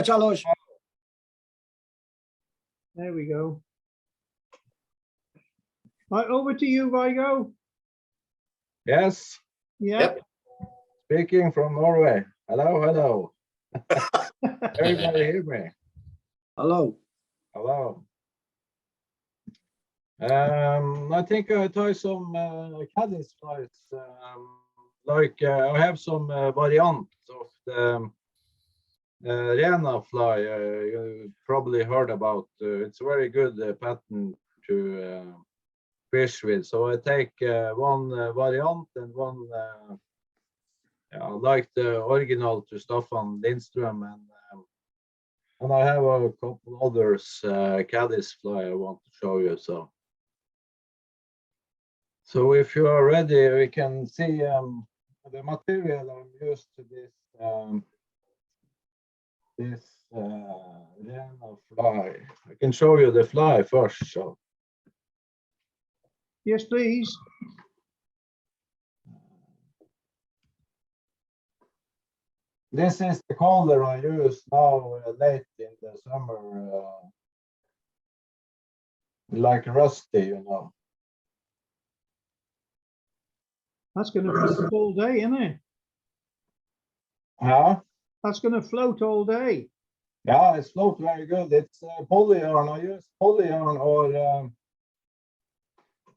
Carlos. There we go. Right, over to you, Viggo. Yes, Yeah. Yep. speaking from Norway. Hello, hello. Everybody hear me? Hello. Hello. I think I tie some Caddis flies. I have some variants of the Rena fly. You probably heard about. It's a very good pattern to fish with. So I take one variant and one. I like the original to Staffan Lindström, and I have a couple others Caddis fly I want to show you. So if you are ready, we can see the material I'm used to this Rena fly. I can show you the fly first. So Yes, please. this is the color I use now late in the summer, like rusty, you know. That's going to float all day, isn't it? Huh? That's going to float all day. Yeah, it's float very good. It's polyyarn. I use polyyarn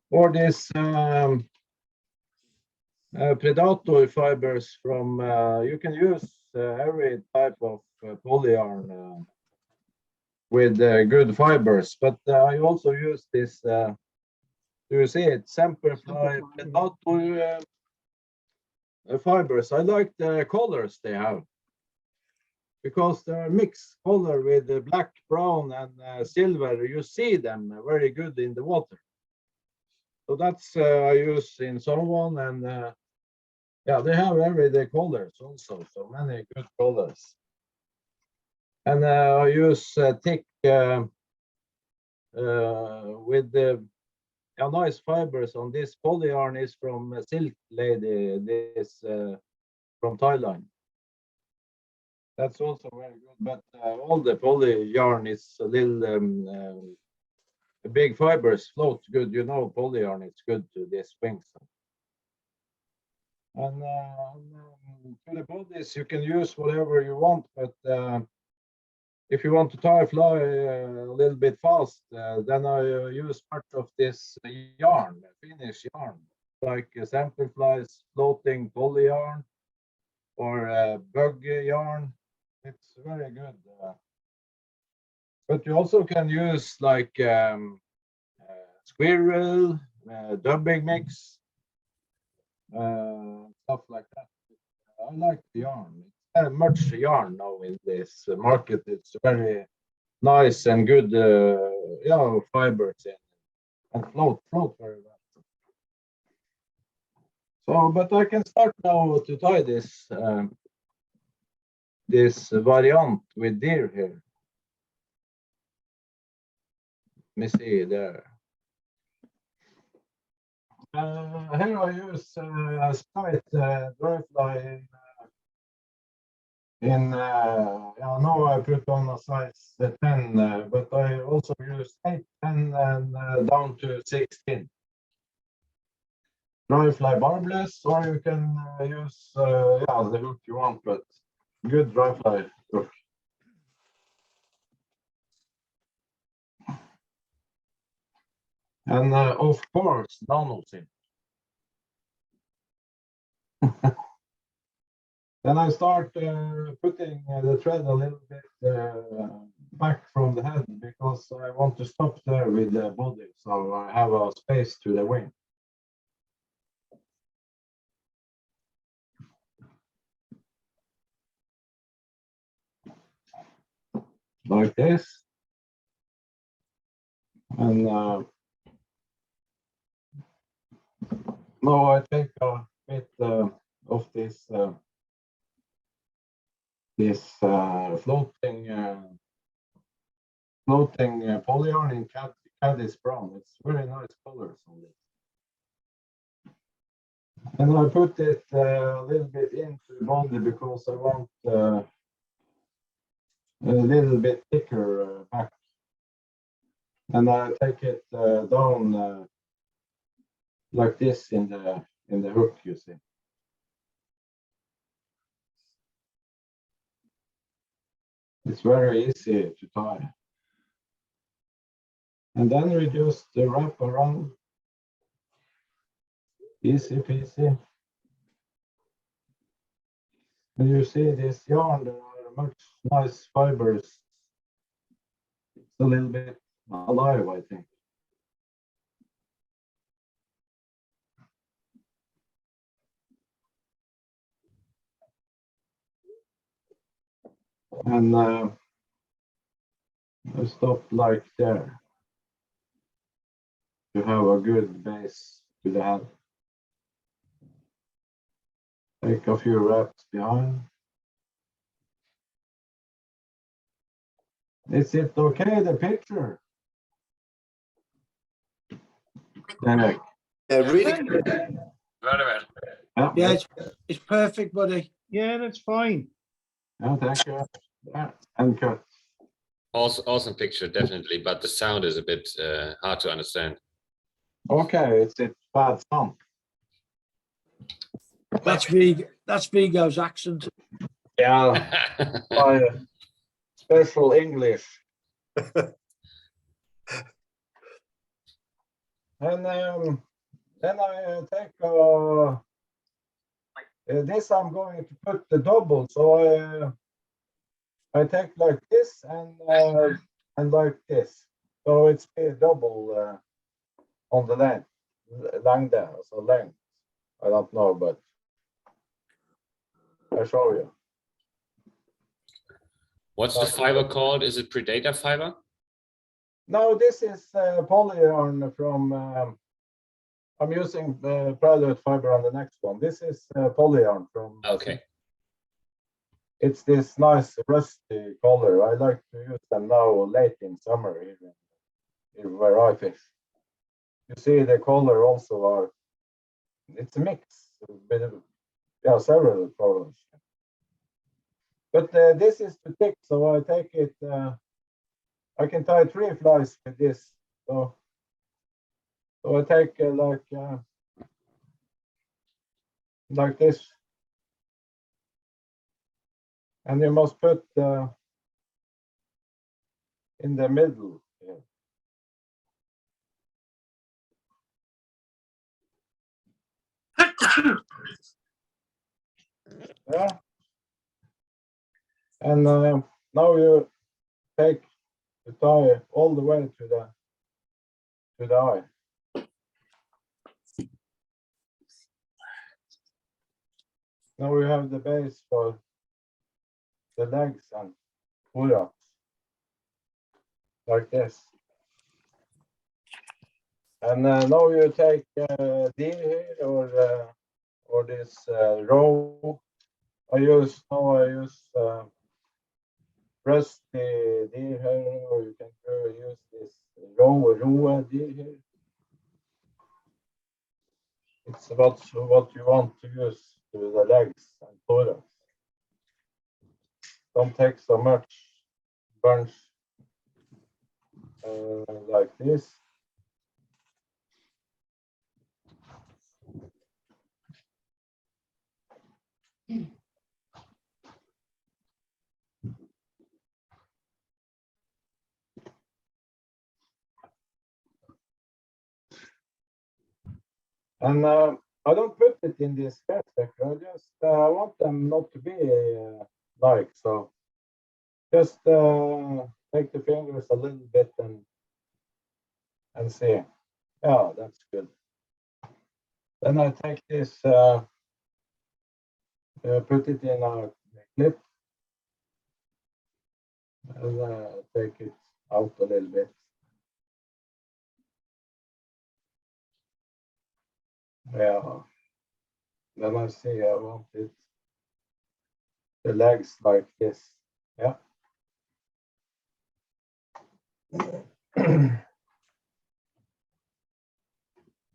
or this predator fibers from. You can use every type of polyyarn with good fibers, but I also use this. Do you see it? Semperfly predator fibers. I like the colors they have because they're mixed color with black, brown, and silver. You see them very good in the water. So that's I use in someone, and yeah, they have everyday colors also. So many good colors. And I use thick with the nice fibers on this polyyarn is from Silk Lady. This from Thailand. That's also very good, but all the poly yarn is a little big fibers float good. You know, poly yarn is good to this wings. And to the bodies, you can use whatever you want, but if you want to tie a fly a little bit fast, then I use part of this yarn, Finnish yarn, like sample flies, floating poly yarn, or bug yarn. It's very good. But you also can use like squirrel, dubbing mix, stuff like that. I like the yarn. It's much yarn now in this market. It's very nice and good, fibers in and float very well. So, but I can start now to tie this. This variant with deer here. Let me see there. Here I use spite dry fly now I put on a size 10, but I also use 8, 10, and down to 16. Dry fly barbless, or you can use the hook you want, but good dry fly hook. And of course, nano sin. Then I start putting the thread a little bit back from the head because I want to stop there with the body, so I have a space to the wing. Like this. And now I take a bit of this floating polyyarn in Caddis brown. It's very nice colors on this. And I put it a little bit into the body because I want a little bit thicker back, and I take it down like this in the hook. You see. It's very easy to tie. And then we just wrap around. Easy peasy. And you see this yarn, there are much nice fibers. It's a little bit alive, I think. And I stop like there to have a good base to the head. Take a few wraps behind. Is it okay, the picture? Derek? Yeah, really. Very well. Yeah, it's perfect, buddy. Yeah, that's fine. Yeah, thank you. Yeah, and cut. Awesome picture, definitely, but the sound is a bit hard to understand. Okay, it's bad sound. That's Viggo's accent. Yeah, my special English. And then I take this. I'm going to put the double, so I take like this and like this, so it's a double on the length, so length. I don't know, but I show you. What's the fiber called? Is it Predator fiber? No, this is polyarn from. I'm using the Predator fiber on the next one. This is polyarn from. Okay. It's this nice rusty color. I like to use them now late in summer, even where I fish. You see the color also are. It's a mix with several colors. But this is too thick, so I take it. I can tie 3 flies with this. So I take like this, and you must put in the middle here. Yeah, and now you take the tie all the way to the eye. Now we have the base for the legs and pull-ups, like this. And now you take deer hair or this row. I use rusty deer hair, or you can use this raw deer hair. It's what you want to use to the legs and pull-ups. Don't take so much bunch like this. And I don't put it in this caretaker. I just want them not to be like so. Just take the fingers a little bit and see. Yeah, that's good. Then I take this, put it in a clip, and take it out a little bit. Yeah. Then I see I want it, the legs like this. Yeah.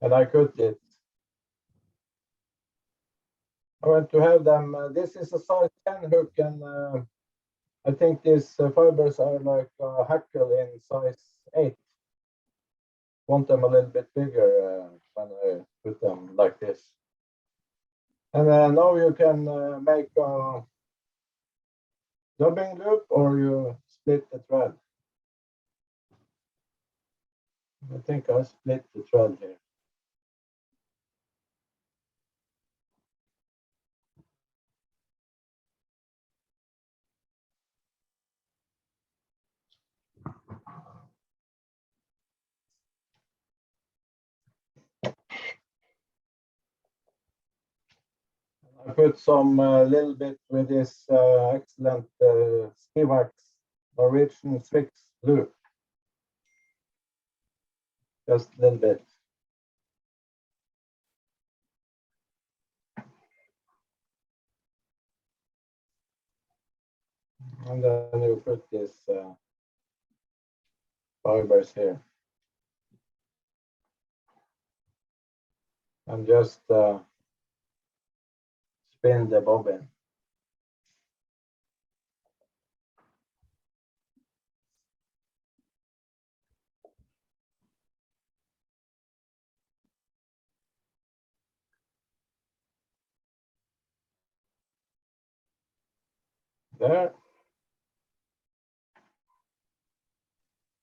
And I cut it. I want to have them. This is a size 10 hook, and I think these fibers are like hackle in size 8. Want them a little bit bigger when I put them like this. And now you can make a dubbing loop or you split the thread. I think I split the thread here. I put some little bit with this excellent ski wax Norwegian Swix glue. Just a little bit. And then you put these fibers here. And just spin the bobbin. There.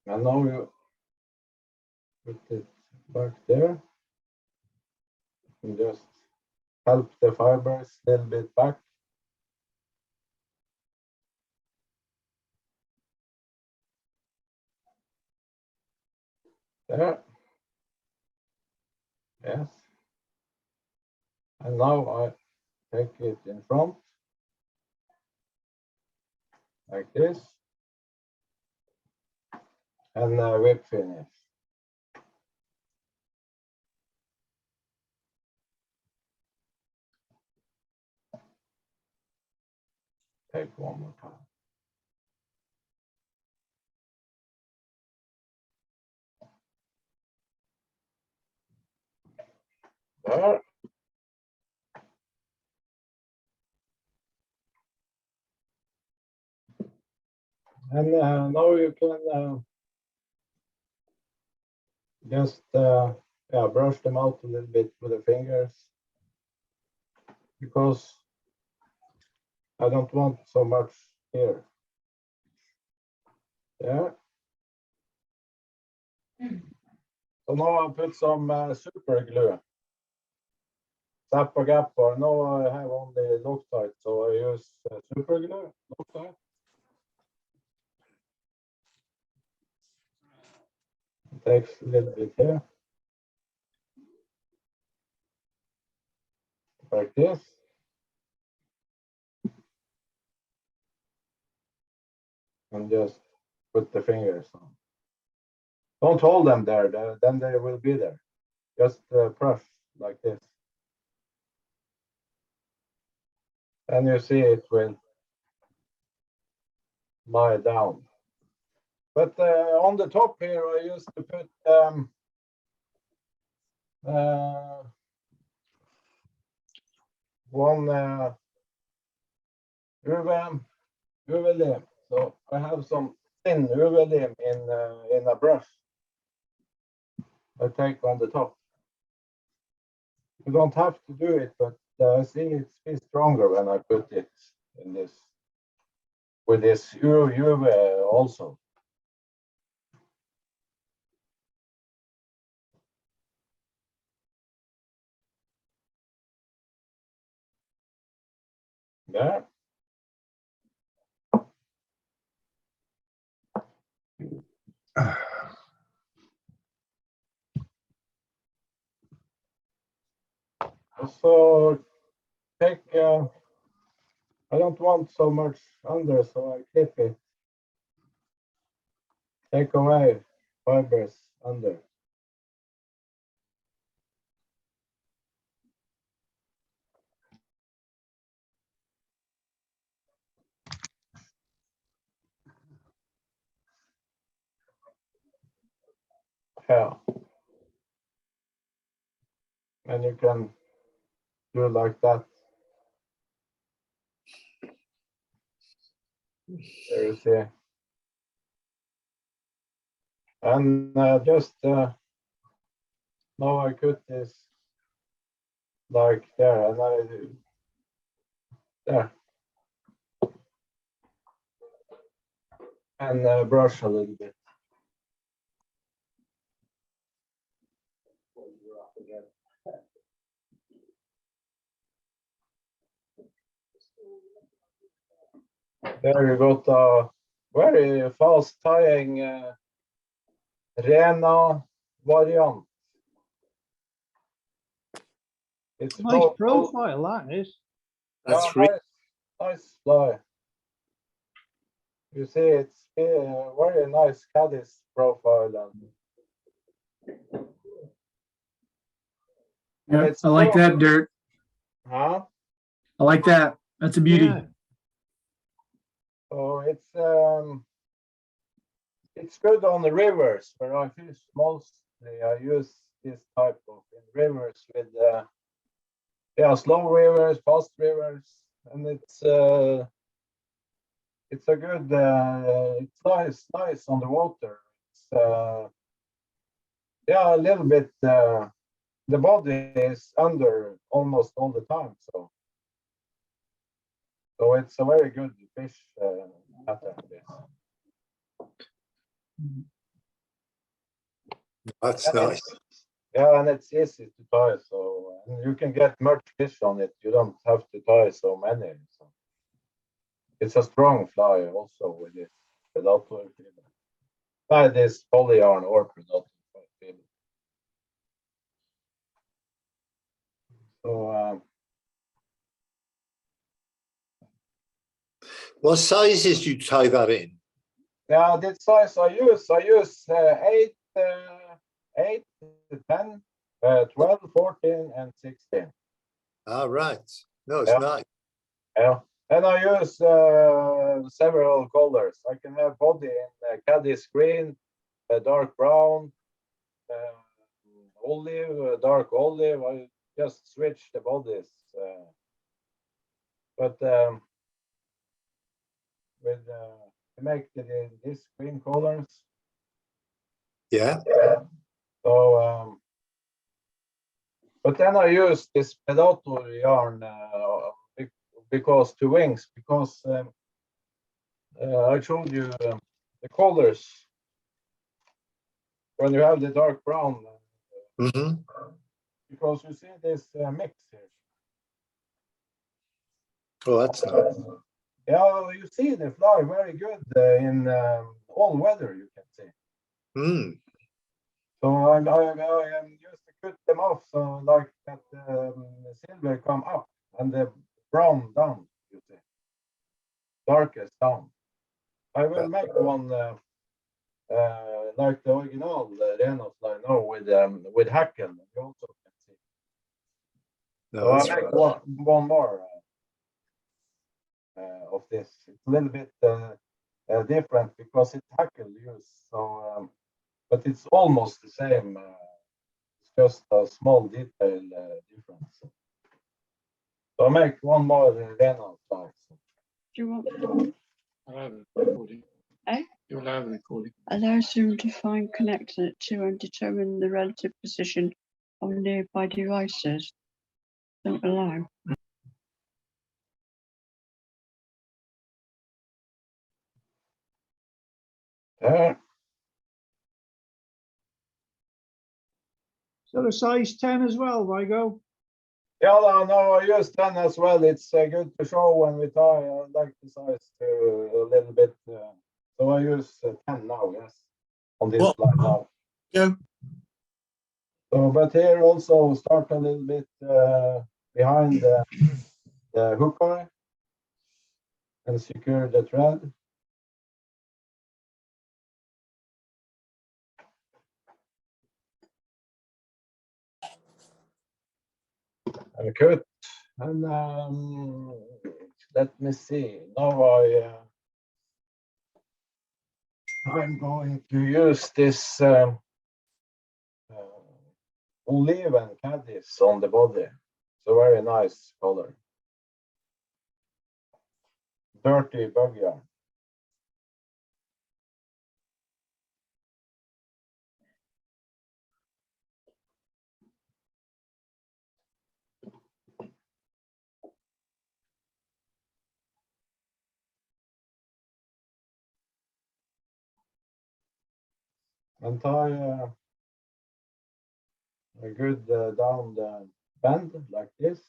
And now you put it back there. And just help the fibers a little bit back. There. Yes. And now I take it in front. Like this. And whip finish. Take one more time. There. And now you can just brush them out a little bit with the fingers, because I don't want so much here. Yeah. So now I'll put some super glue. Zappa Gappa. Now I have only Loctite, so I use super glue. Loctite. It takes a little bit here. Like this. And just put the fingers on. Don't hold them there, then they will be there. Just brush like this. And you see it will lie down. But on the top here, I used to put one Iv'e limb. So I have some thin Iv'e limb in a brush. I take on the top. You don't have to do it, but I see it's stronger when I put it in this with this Iv'e also. There. So take, I don't want so much under, so I clip it. Take away fibers under. Yeah. And you can do like that. There you see. And just now I cut this like there, and I do there, and brush a little bit. There you got a very fast tying Rena variant. It's Nice both- profile, that is. That's yeah, really nice fly. You see, it's a very nice Caddis profile. Yeah, it's I like that, Dirt. Huh? I like that. That's a beauty. Yeah. So it's good on the rivers where I fish mostly. I use this type of in rivers with yeah, slow rivers, fast rivers, and it's a good it's nice on the water. It's yeah, a little bit the body is under almost all the time, so it's a very good fish pattern. This. that's And nice. Yeah, and it's easy to tie, so and you can get much fish on it. You don't have to tie so many. So it's a strong fly also with this predator feeder. By this poly yarn or predator feeder. So What sizes do you tie that in? yeah, this size I use 8, 8 to 10, 12, 14, and 16. Ah, right. No, it's Yeah. nice. Yeah, and I use several colors. I can have body in Caddis green, dark brown, olive, dark olive. I just switch the bodies, but with to make these green colors. Yeah. So, but then I use this predator yarn because to wings, because I showed you the colors when you have the dark brown, Mm-hmm. because you see this mix here. Oh, that's nice. Yeah, you see the fly very good in all weather, you can see. Mm. So I used to cut them off so like that silver come up and the brown down, you see. Darkest down. I will make one like the original Rena fly now with hackle. You also can see. No, So I that's make right. one more of this. It's a little bit different because it's hackle use. So, but it's almost the same. It's just a small detail difference. So I make one more Rena fly. Do you want I'll have a recording. Eh? You'll have a recording. allow Zoom to find connector to and determine the relative position of nearby devices? Don't allow. So the size 10 as well, Viggo? Yeah, no, I use 10 as well. It's good to show when we tie. I like the size a little bit. So I use 10 now, yes, on this line now. Yeah. So, but here also start a little bit behind the hook eye and secure the thread. And cut. And let me see. Now I'm going to use this Olive Caddis on the body. It's a very nice color. Dirty bug yarn. and tie a good down the bend like this.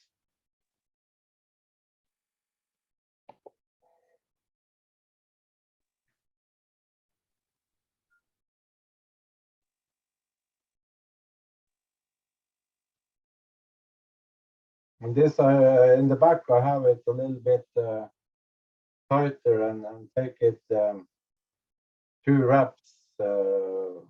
And this in the back I have it a little bit tighter and take it 2 wraps to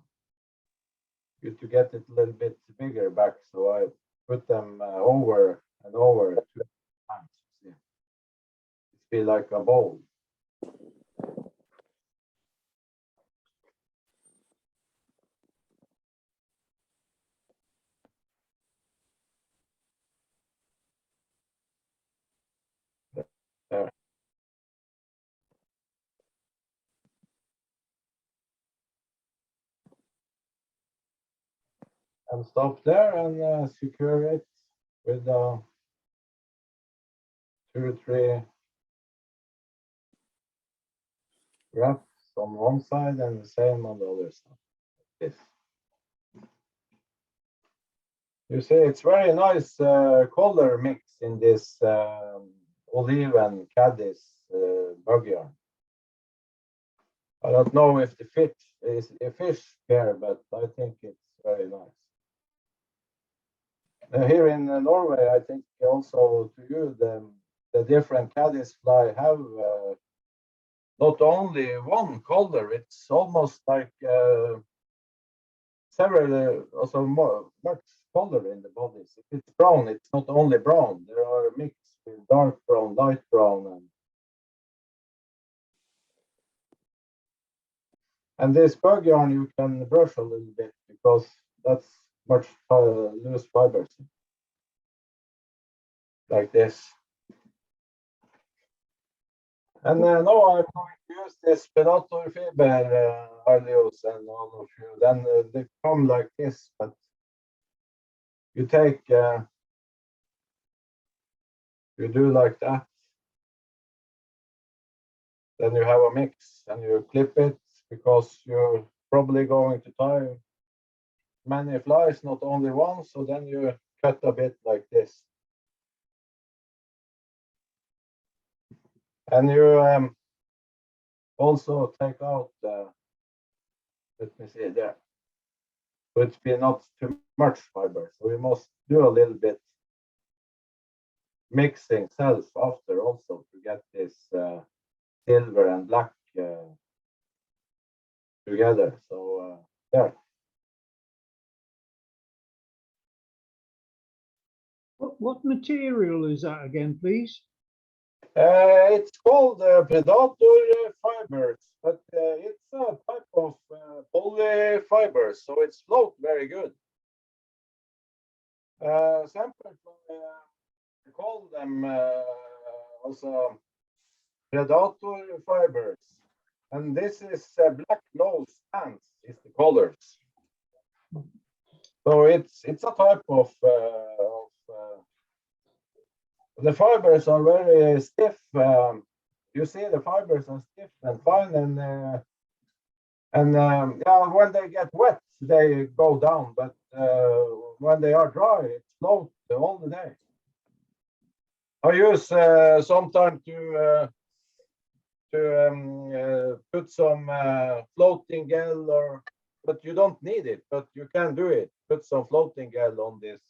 get it a little bit bigger back. So I put them over and over 2 times. See? It be like a bowl. There. And stop there and secure it with 2 or 3 wraps on one side and the same on the other side. This. You see, it's very nice color mix in this Olive and Caddis bug yarn. I don't know if the fit is a fish pair, but I think it's very nice. Here in Norway, I think also to you, the different Caddis fly have not only one color, it's almost like several, also much color in the bodies. If it's brown, it's not only brown. There are a mix with dark brown, light brown, and this bug yarn you can brush a little bit because that's much loose fibers, like this. And now I'm going to use this predator fiber, Arlios and all of you. Then they come like this, but you take, you do like that. Then you have a mix and you clip it because you're probably going to tie many flies, not only one. So then you cut a bit like this. And you also take out, let me see there. So it's be not too much fiber. So we must do a little bit mixing cells after also to get this silver and black together. So there. What material is that again, please? It's called predator fibers, but it's a type of poly fibers, so it's float very good. Some people call them also predator fibers, and this is black nose pants is the colors. So it's a type of the fibers are very stiff. You see the fibers are stiff and fine, and yeah, when they get wet, they go down. But when they are dry, it floats all the day. I use sometimes to put some floating gel, but you don't need it. But you can do it. Put some floating gel on this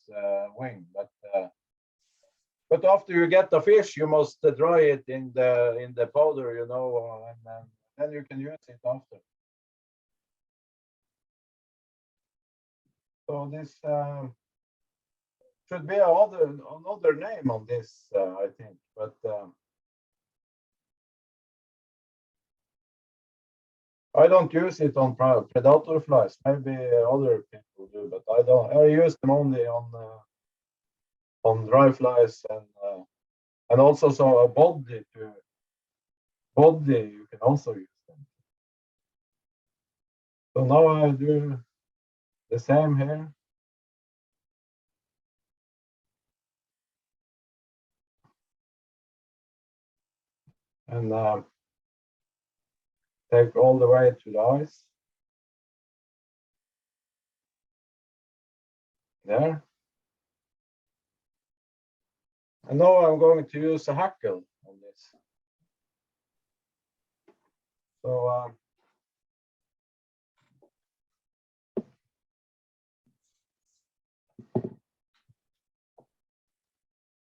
wing, but after you get the fish, you must dry it in the powder, you know, and then you can use it after. So this should be another name on this, I think. But I don't use it on predator flies. Maybe other people do, but I don't. I use them only on dry flies and also so a body you can also use them. So now I do the same here. And take all the way to the eyes. there. And now I'm going to use a hackle on this. So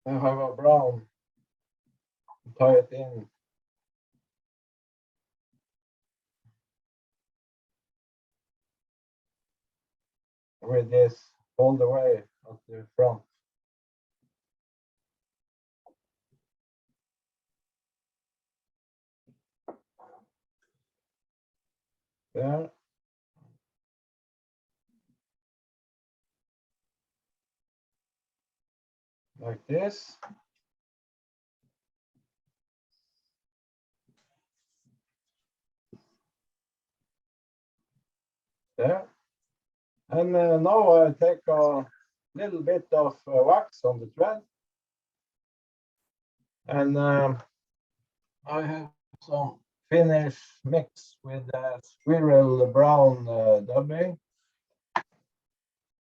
I have a brown, tie it in. With this all the way at the front. There. Like this. There. And now I take a little bit of wax on the thread. And I have some finish mix with squirrel brown dubbing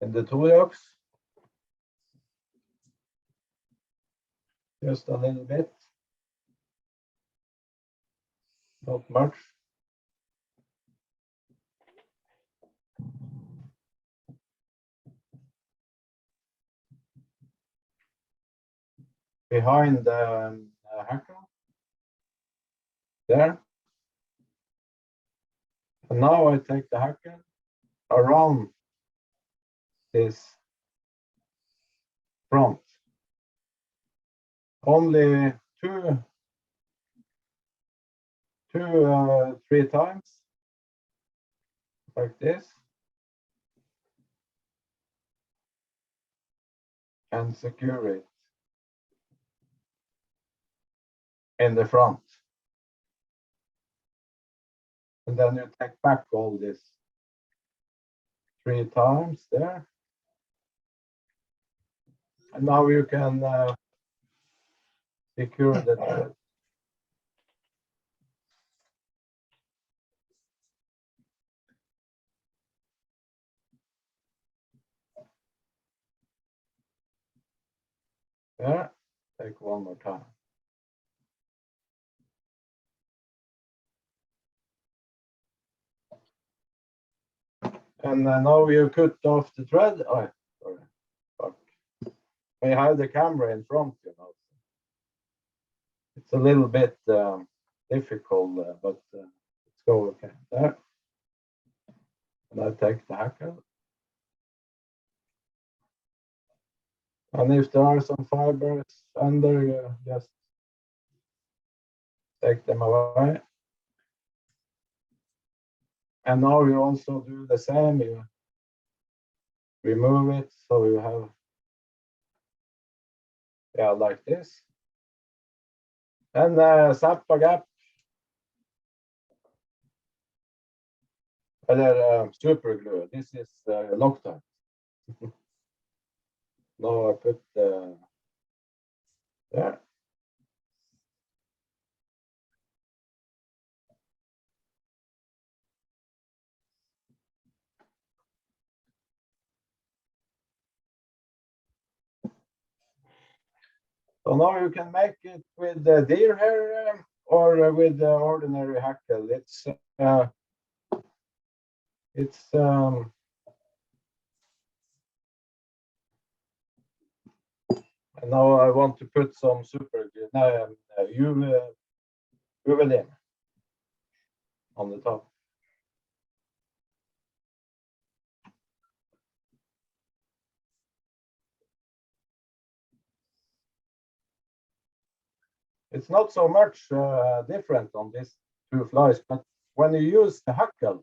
in the toolbox. Just a little bit. Not much. Behind the hackle. There. And now I take the hackle around this front. Only three times, like this. And secure it in the front. And then you take back all this 3 times there. And now you can secure the thread. There, take one more time. And now you cut off the thread. Oh, sorry. Fuck. We have the camera in front, you know. It's a little bit difficult, but let's go okay. There. And I take the hackle. And if there are some fibers under, you just take them away. And now you also do the same. You remove it so you have, yeah, like this. And Zappa gap. Super glue. This is Loctite. Now I put there. So now you can make it with the deer hair or with the ordinary hackle. And now I want to put some super Uvelim on the top. It's not so much different on these 2 flies, but when you use the hackle,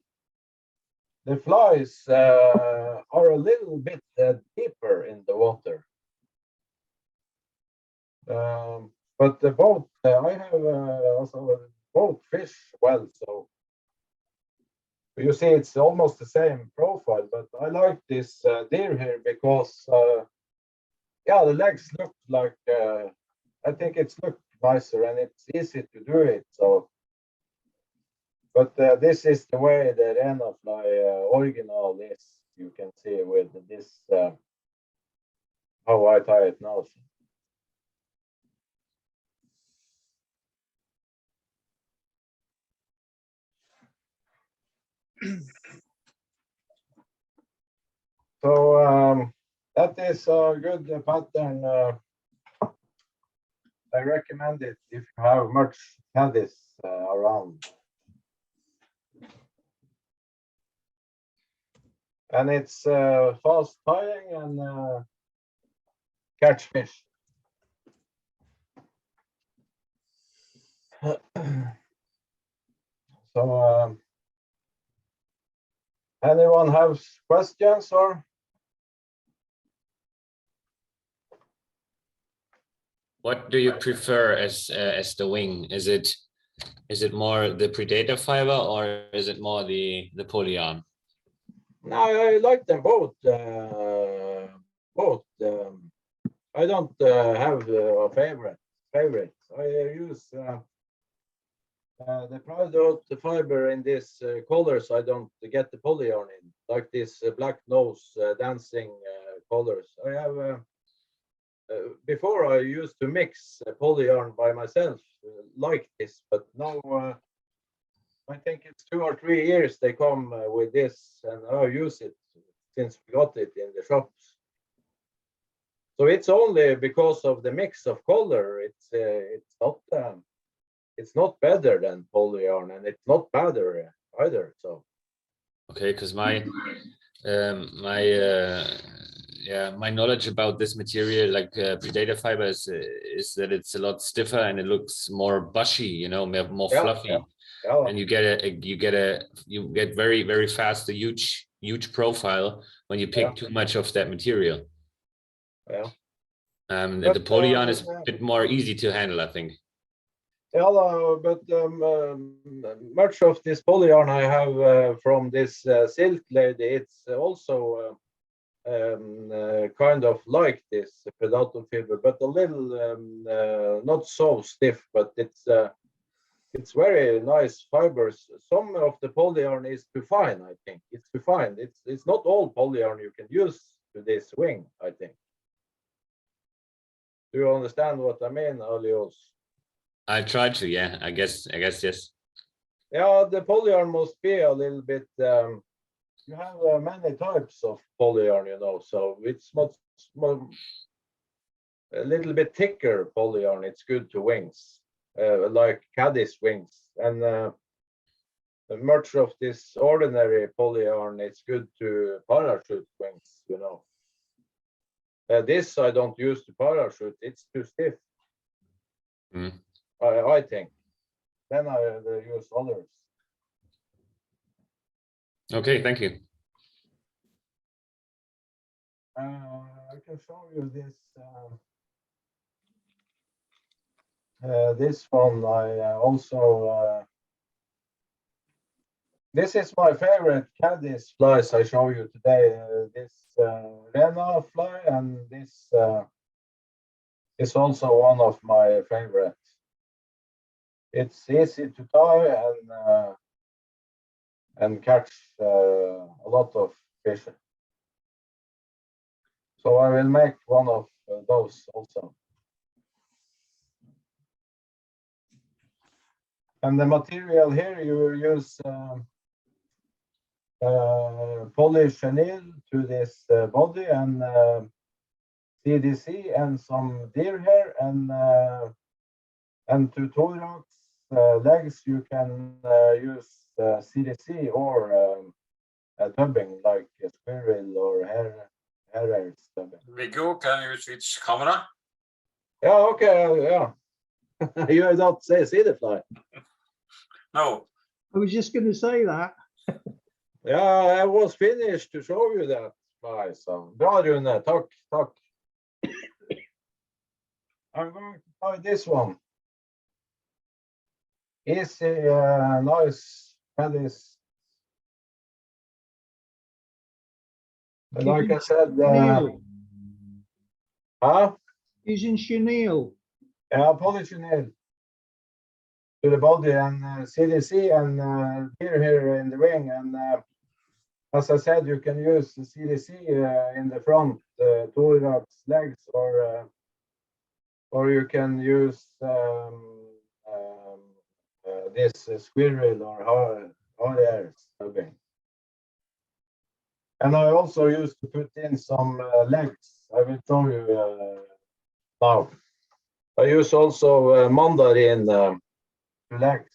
the flies are a little bit deeper in the water. But the boat, I have also both fish well, so you see it's almost the same profile, but I like this deer here because, yeah, the legs look like, I think it's looked nicer and it's easy to do it. So, but this is the way the Rena fly original is. You can see with this how I tie it now. So that is a good pattern. I recommend it if you have much caddis around. And it's fast tying and catch fish. So anyone have questions or? What do you prefer as the wing? Is it more the predator fiber or is it more the polyarn? No, I like them both. Both. I don't have a favorite. I use the product fiber in this colors. I don't get the polyarn in, like this black nose dancing colors. I have before I used to mix polyarn by myself like this, but now I think it's 2 or 3 years they come with this, and I use it since we got it in the shops. So it's only because of the mix of color. It's not better than polyarn, and it's not better either. So Okay, because my knowledge about this material, like predator fiber, is that it's a lot stiffer and it looks more bushy, you know, more fluffy. Yeah. And you get very, very fast a huge profile when you pick too much of that material. Yeah. The polyarn is a bit more easy to handle, I think. Yeah, but much of this polyarn I have from this silk lady, it's also kind of like this predator fiber, but a little not so stiff, but it's very nice fibers. Some of the polyarn is too fine, I think. It's too fine. It's not all polyarn you can use to this wing, I think. Do you understand what I mean, Alios? I tried to, yeah. I guess yes. Yeah, the polyarn must be a little bit. You have many types of polyarn, you know, so it's much more, a little bit thicker polyarn. It's good to wings, like Caddis wings, and much of this ordinary polyarn, it's good to parachute wings, you know. This I don't use to parachute. It's too stiff. I think. Then I use others. Okay, thank you. I can show you this. This one I also. This is my favorite Caddis flies I show you today. This Rena fly, and this is also one of my favorites. It's easy to tie and catch a lot of fish. So I will make one of those also. And the material here, you use poly chenille to this body, and CDC, and some deer hair, and to thorax legs you can use CDC or dubbing, like a squirrel or hair dubbing. Viggo, can you switch camera? Yeah, okay, yeah. You don't see the fly. No. I was just going to say that. Yeah, I was finished to show you that fly. So, bra Rune, tack. I'm going to try this one. Easy, nice Caddis. Like I said, Using chenille. Yeah, poly chenille to the body, and CDC and deer hair in the wing, and as I said, you can use the CDC in the front, thorax, legs, or you can use this squirrel or hot air stubbing. And I also used to put in some legs. I will show you now. I use also mandarin legs.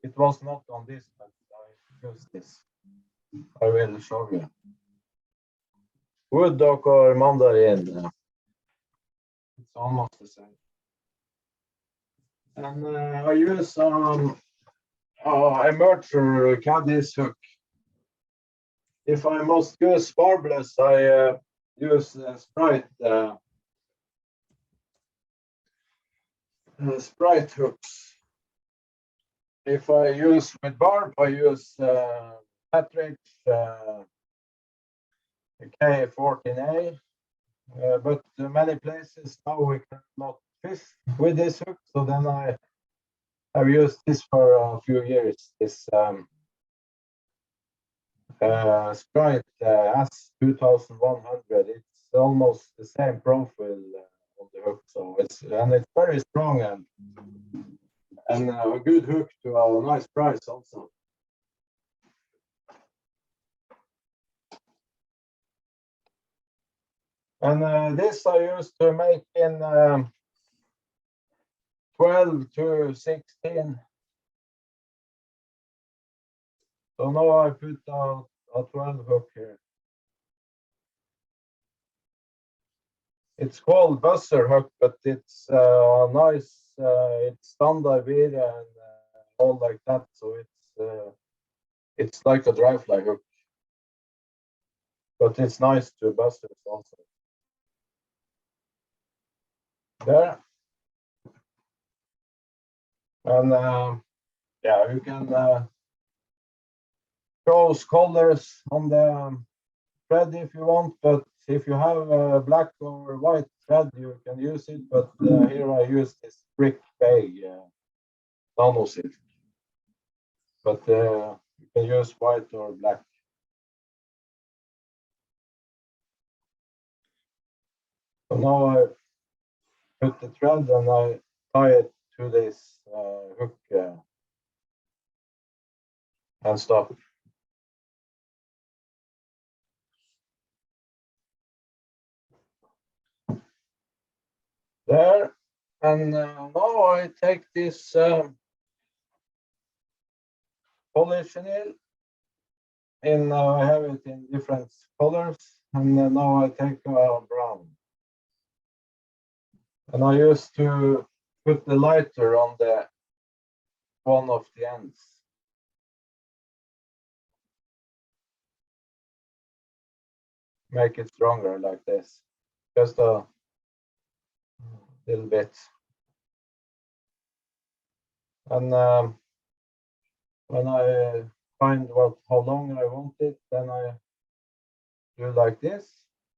It was not on this, but I use this. I will show you. Wood dog or mandarin. It's almost the same. And I use a merger Caddis hook. If I must use barbless, I use Sprite Sprite hooks. If I use with barb, I use Patrick K14A. But many places now we cannot fish with this hook, so then I have used this for a few years. This Sprite S2100. It's almost the same profile on the hook, so it's very strong and a good hook to a nice price also. And this I used to make in 12 to 16. So now I put a 12 hook here. It's called buzzer hook, but it's nice. It's standard Iv'e and all like that. So it's like a dry fly hook, but it's nice to buzzers also. There. And yeah, you can choose colors on the thread if you want, but if you have a black or white thread, you can use it. But here I use this brick bay nano silk. But you can use white or black. So now I put the thread and I tie it to this hook and stop. There, and now I take this poly chenille, and I have it in different colors, and now I take brown. And I used to put the lighter on the one of the ends. Make it stronger like this, just a little bit. And when I find how long I want it, then I do like this.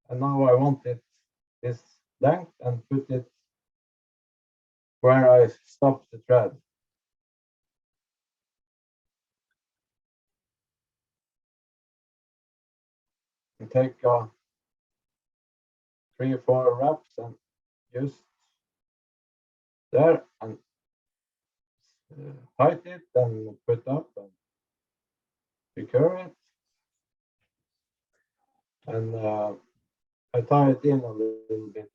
And now I want it this length and put it where I stop the thread. And take 3 or 4 wraps and just there and tight it and put up and secure it. And I tie it in a little bit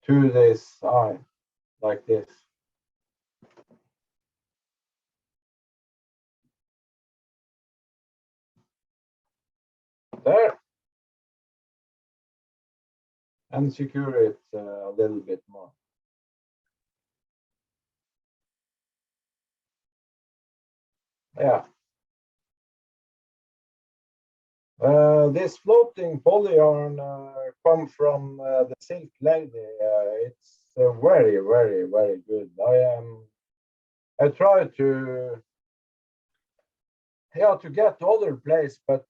to this eye, like this. There. And secure it a little bit more. Yeah. This floating polyarn come from the Silk Lady. It's very, very, very good. I try to get other place, but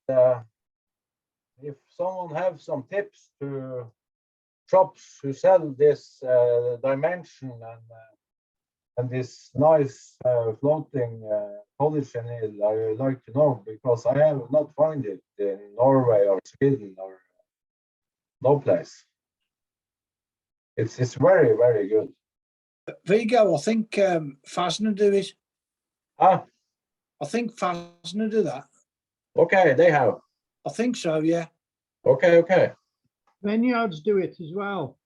if someone have some tips to shops who sell this dimension and and this nice floating polychenille, I like to know because I have not found it in Norway or Sweden or no place. It's very, very good. Viggo, I think Fasner do it. Ah, I think Fasner do that. okay, they have. I think so, yeah. Okay, okay. Vineyards do it as well.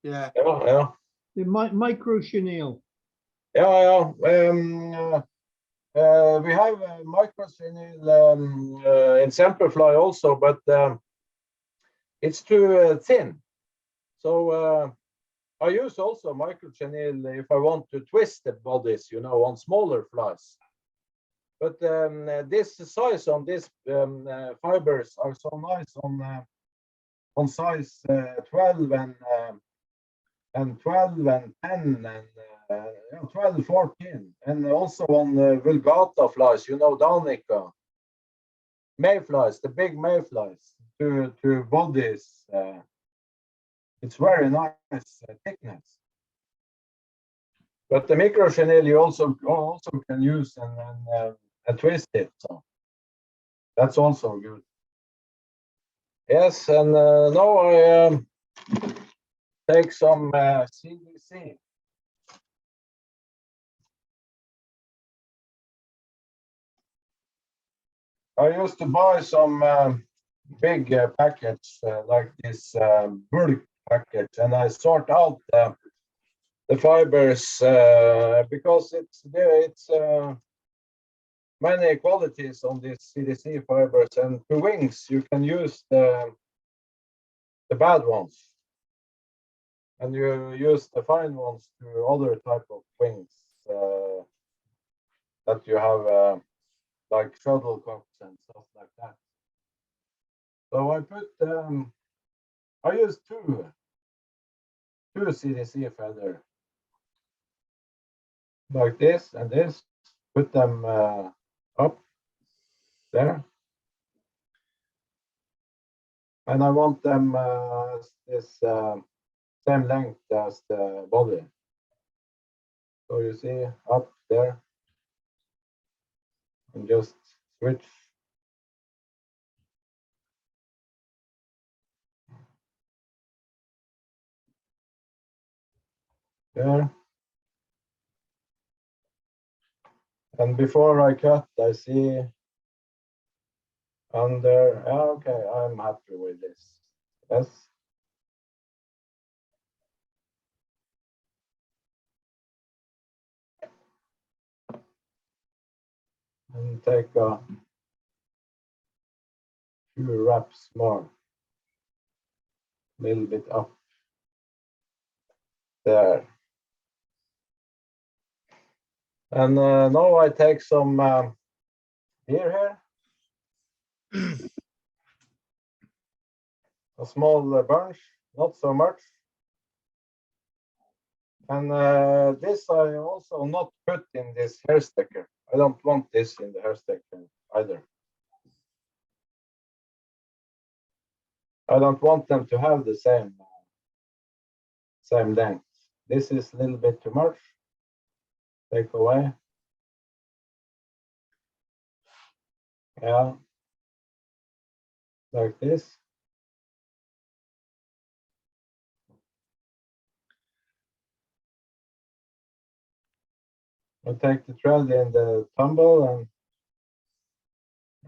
Yeah. Yeah, yeah. The micro chenille. Yeah, yeah. We have micro chenille in Semperfly also, but it's too thin. So I use also micro chenille if I want to twist the bodies, you know, on smaller flies. But this size on these fibers are so nice on size 12 and 12 and 10 and 12, 14, and also on vulgata flies, you know, Danica, mayflies, the big mayflies to bodies. It's very nice thickness. But the micro chenille you also can use and twist it, so that's also good. Yes, and now I take some CDC. I used to buy some big packets like this bulk package, and I sort out the fibers because it's many qualities on these CDC fibers, and to wings you can use the bad ones, and you use the fine ones to other type of wings that you have like shuttlecocks and stuff like that. So I put I use two CDC feather like this and this, put them up there, and I want them this same length as the body. So you see up there, and just switch. There. And before I cut, I see under, okay, I'm happy with this. Yes. And take a few wraps more. A little bit up there. And now I take some deer hair. A small bunch, not so much. And this I also not put in this hair sticker. I don't want this in the hair sticker either. I don't want them to have the same length. This is a little bit too much. Take away. Yeah, like this. I take the thread in the tumble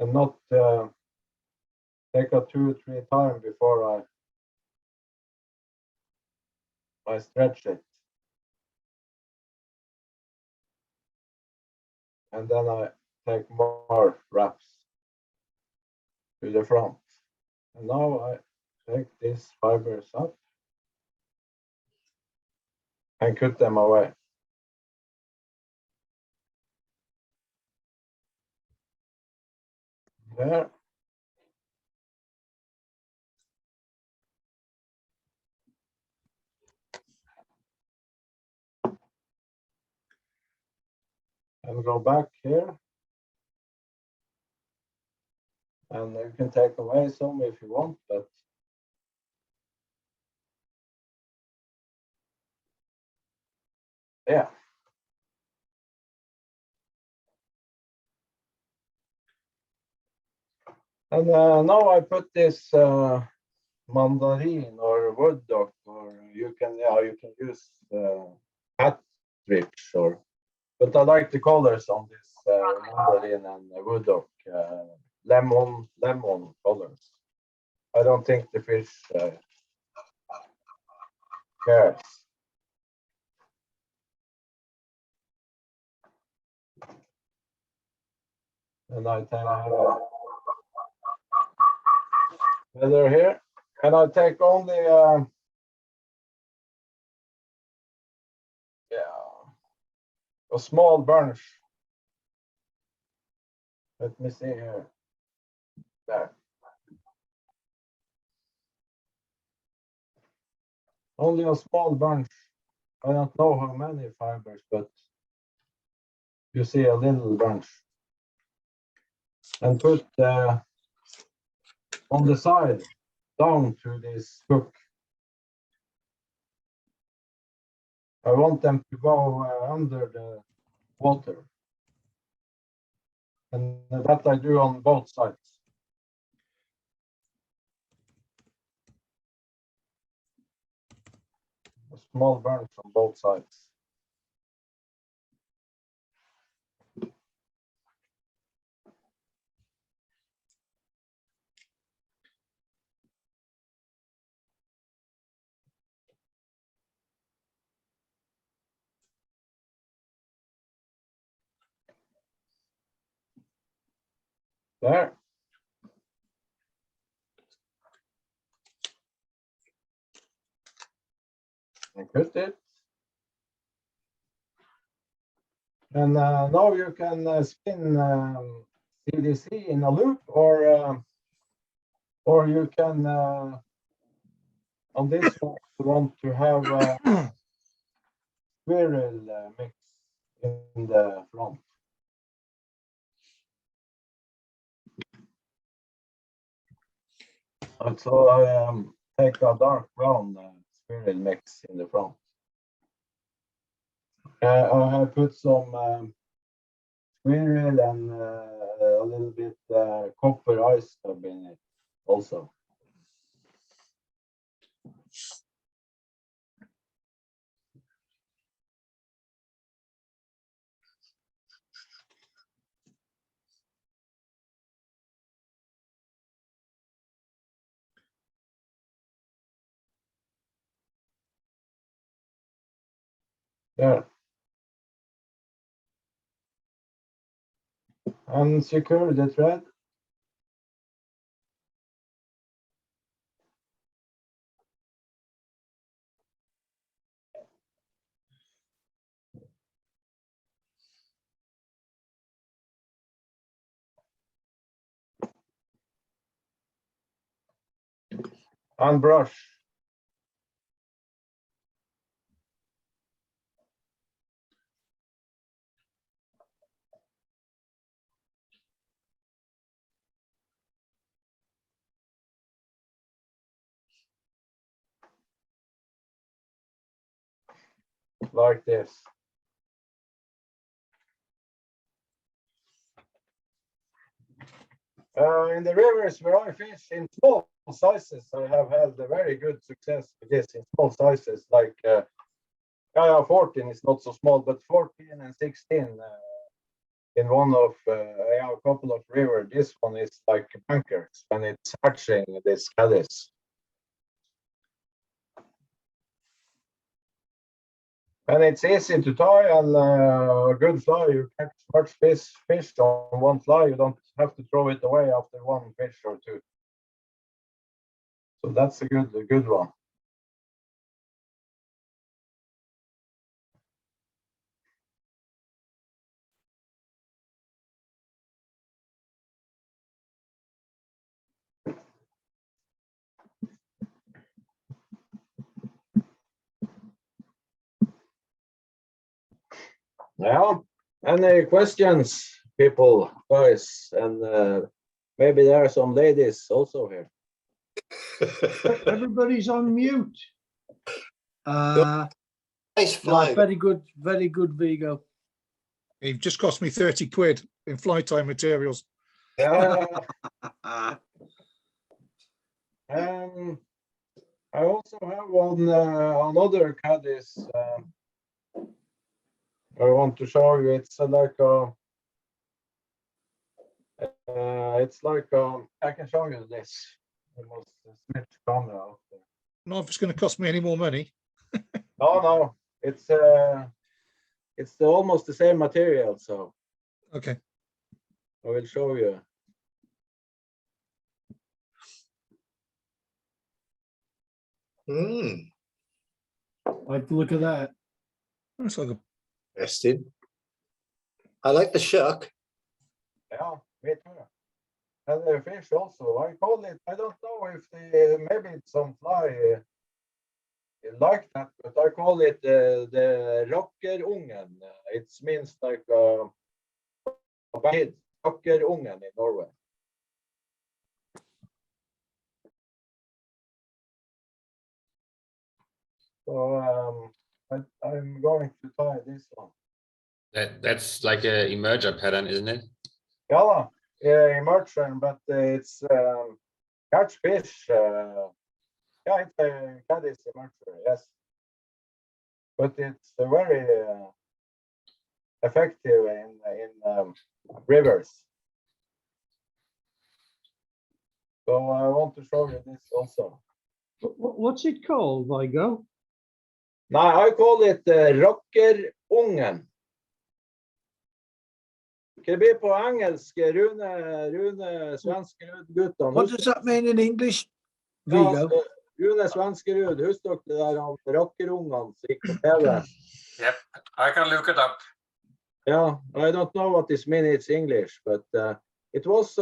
and not take a 2 or 3 times before I stretch it. And then I take more wraps to the front. And now I take these fibers up and cut them away. There. And go back here. And you can take away some if you want, but yeah. And now I put this mandarin or wood duck, or you can use hat strips, or but I like the colors on this mandarin and wood duck, lemon colors. I don't think the fish cares. And I have a feather here, and I take only a small bunch. Let me see here. There. Only a small bunch. I don't know how many fibers, but you see a little bunch. And put on the side down to this hook. I want them to go under the water. And that I do on both sides. A small bunch on both sides. There. And cut it. And now you can spin CDC in a loop, or you can on this one you want to have squirrel mix in the front. And so I take a dark brown squirrel mix in the front. I have put some squirrel and a little bit copper ice stub in it also. There. And secure the thread. And brush. Like this. In the rivers where I fish in small sizes, I have had a very good success with this in small sizes, like 14 is not so small, but 14 and 16 in one of a couple of rivers. This one is like bankers when it's hatching this caddis. And it's easy to tie, and a good fly, you catch much fish on one fly. You don't have to throw it away after one fish or two. So that's a good one. Now, any questions, people, guys, and maybe there are some ladies also here. Everybody's on mute. Nice Yeah, fly. very good, Viggo. You've just cost me 30 quid in fly time materials. Yeah, I also have one another Caddis. I want to show you. It's like a. It's like I can show you this. I must switch camera off there. Not if it's going to cost me any more money. No, it's almost the same material, so Okay. I will show you. Like the look of that. That's like a, Interesting. I like the shuck. Yeah, me too. And the fish also. I call it. I don't know if maybe it's some fly like that, but I call it the Rakkerungene. It means like a kid. Rakkerungene in Norway. So I'm going to tie this one. That's like a emerger pattern, isn't it? Yeah, immersion, but it's catch fish. Yeah, it's a Caddis immersion, yes. But it's very effective in rivers. So I want to show you this also. What's it called, Viggo? Now I call it Rakkerungen. Hva blir på engelsk, Rune Svenskerud-guttene? What does that mean in English, Ja, Viggo? Rune Svenskerud, husker dere det der om Rakkerungene som gikk på TV? Yep, I can look it up. Yeah, I don't know what this means in English, but it was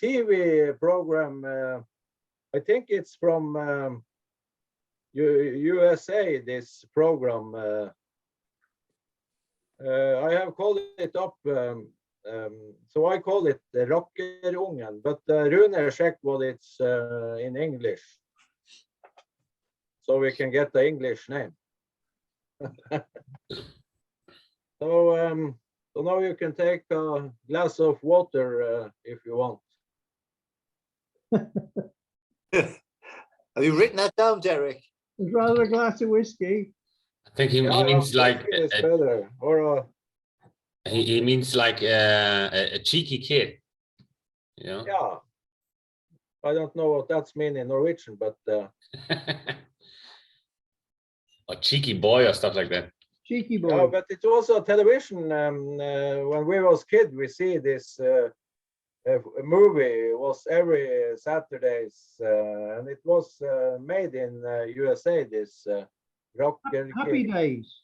TV program. I think it's from USA, this program. I have called it up, so I call it the Rakkerungen, but Rune check what it's in English, so we can get the English name. So now you can take a glass of water if you want. Have you written that down, Derek? I'd rather a glass of whiskey. I think he Yeah, means like whiskey is better, or he means like a cheeky kid. You know? yeah. I don't know what that's mean in Norwegian, but Or cheeky boy or stuff like that. Cheeky boy. yeah, but it's also television. When we was kid, we see this movie. It was every Saturdays, and it was made in USA. This Rocker Happy Kid. Days.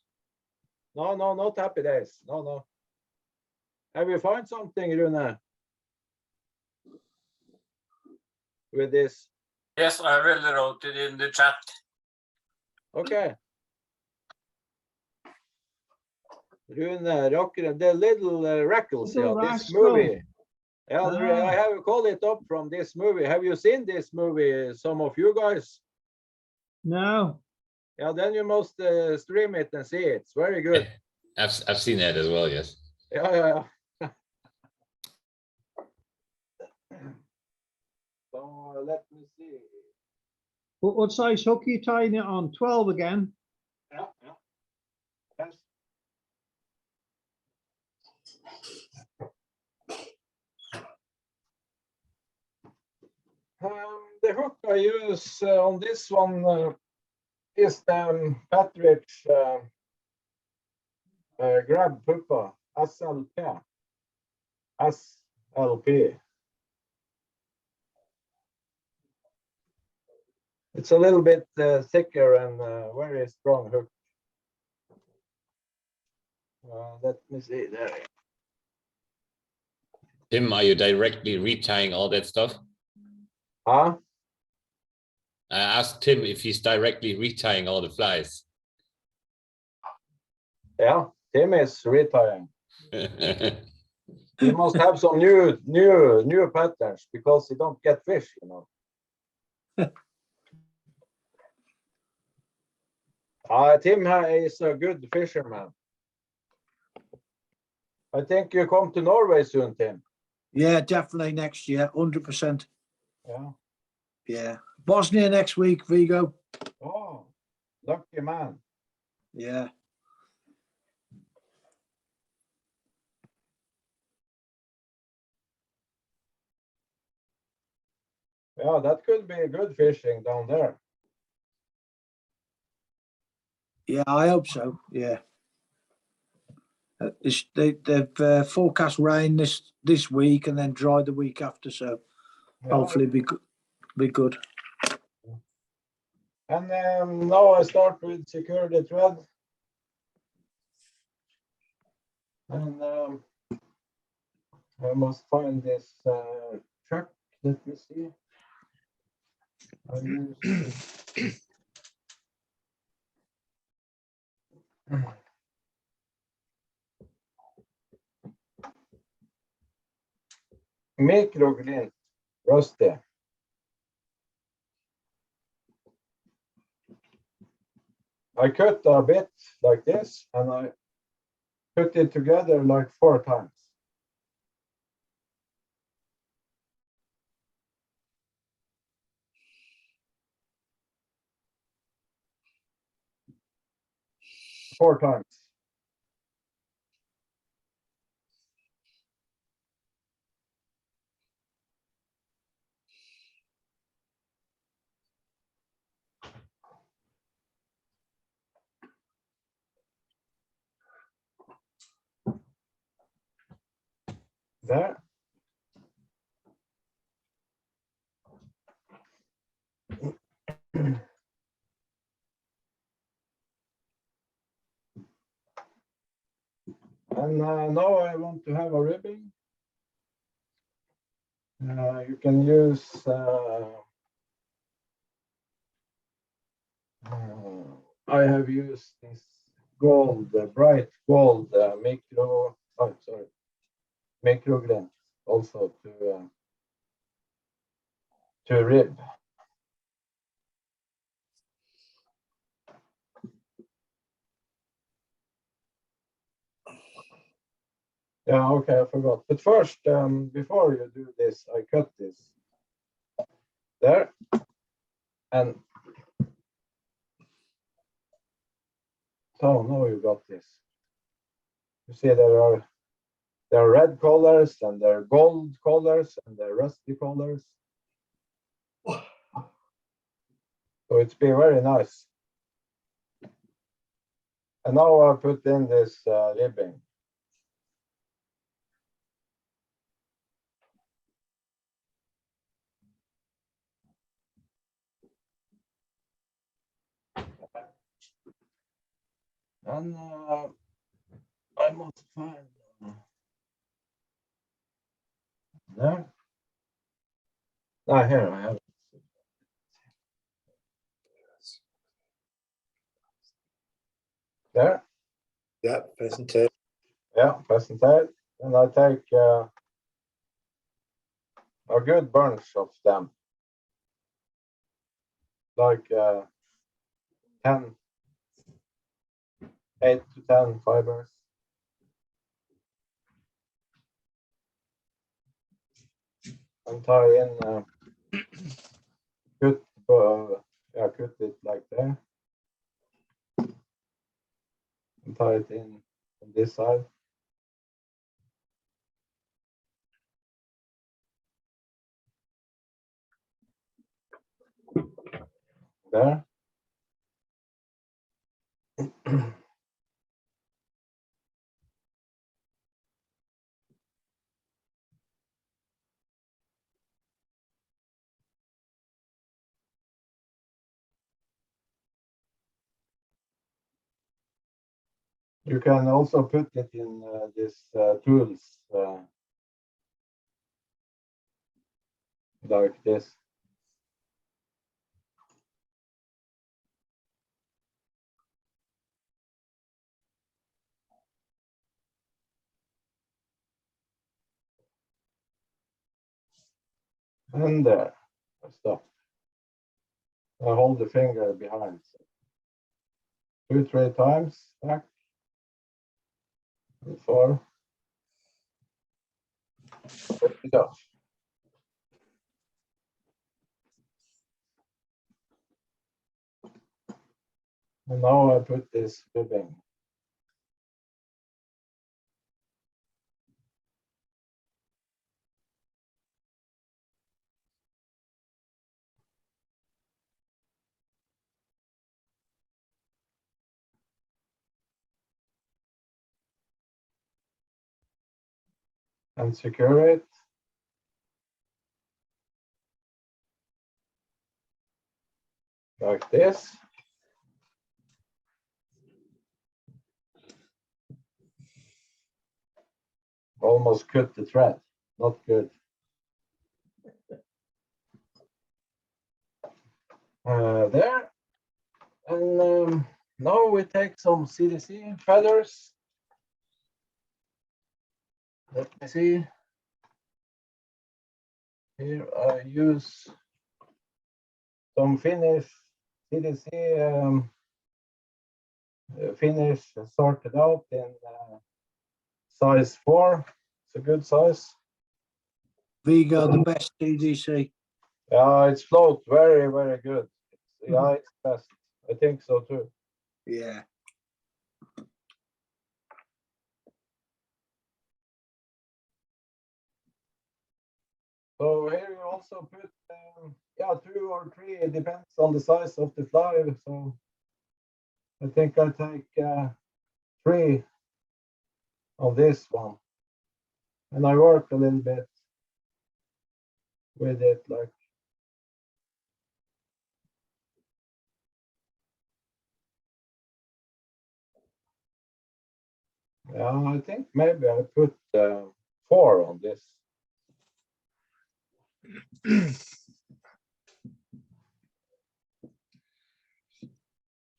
No, not Happy Days. No. Have you found something, Rune? With this? Yes, I will wrote it in the chat. Okay. Rune Rakkerungene, the little Rackles, yeah, Little this Rascal. movie. Yeah, Ah. I have called it up from this movie. Have you seen this movie, some of you guys? No. Yeah, then you must stream it and see it. It's very good. I've seen that as well. Yes. Yeah. So let me see. What size hook are you tying it on? 12 again? Yeah. Yes. The hook I use on this one is the Patridge grab puppa SLP. It's a little bit thicker and very strong hook. Let me see there. Tim, are you directly retying all that stuff? Huh? I asked Tim if he's directly retying all the flies. Yeah, Tim is retiring. He must have some new patterns because he don't get fish, you know. Tim is a good fisherman. I think you come to Norway soon, Tim. Yeah, definitely next year, 100%. Yeah. Yeah. Bosnia next week, Vigo. Oh, lucky man. Yeah. Yeah, that could be good fishing down there. Yeah, I hope so. Yeah. They've forecast rain this week and then dry the week after, so Yeah. hopefully be good. And now I start with secure the thread. And I must find this truck. Let me see. I use microglint rusty. I cut a bit like this and I put it together like 4 times. Four times. There. And now I want to have a ribbing. You can use I have used this gold, bright gold microglint also to rib. Yeah, okay, I forgot. But first, before you do this, I cut this there, and so now you got this. You see there are red colors and there are gold colors and there are rusty colors. So it's been very nice. And now I put in this ribbing. And I must find there. Ah, here I have it. There. Yeah, presentation. Yeah, presented. And I take a good bunch of them, like 8 to 10 fibers. And tie in, cut it like there. And tie it in on this side. There. You can also put it in this tools like this. And there, I stop. I hold the finger behind. 2-3 times back. And 4. Put it off. And now I put this ribbing. And secure it. Like this. Almost cut the thread, not good. There. And now we take some CDC feathers. Let me see. Here I use some Finnish CDC finish sorted out in size 4. It's a good size. Viggo, the best CDC. Yeah, it's float very, very good. Yeah, it's best. I think so too. Yeah. So here you also put, yeah, 2 or 3. It depends on the size of the fly. So I think I take 3 of this one, and I work a little bit with it, like. Yeah, I think maybe I put 4 on this.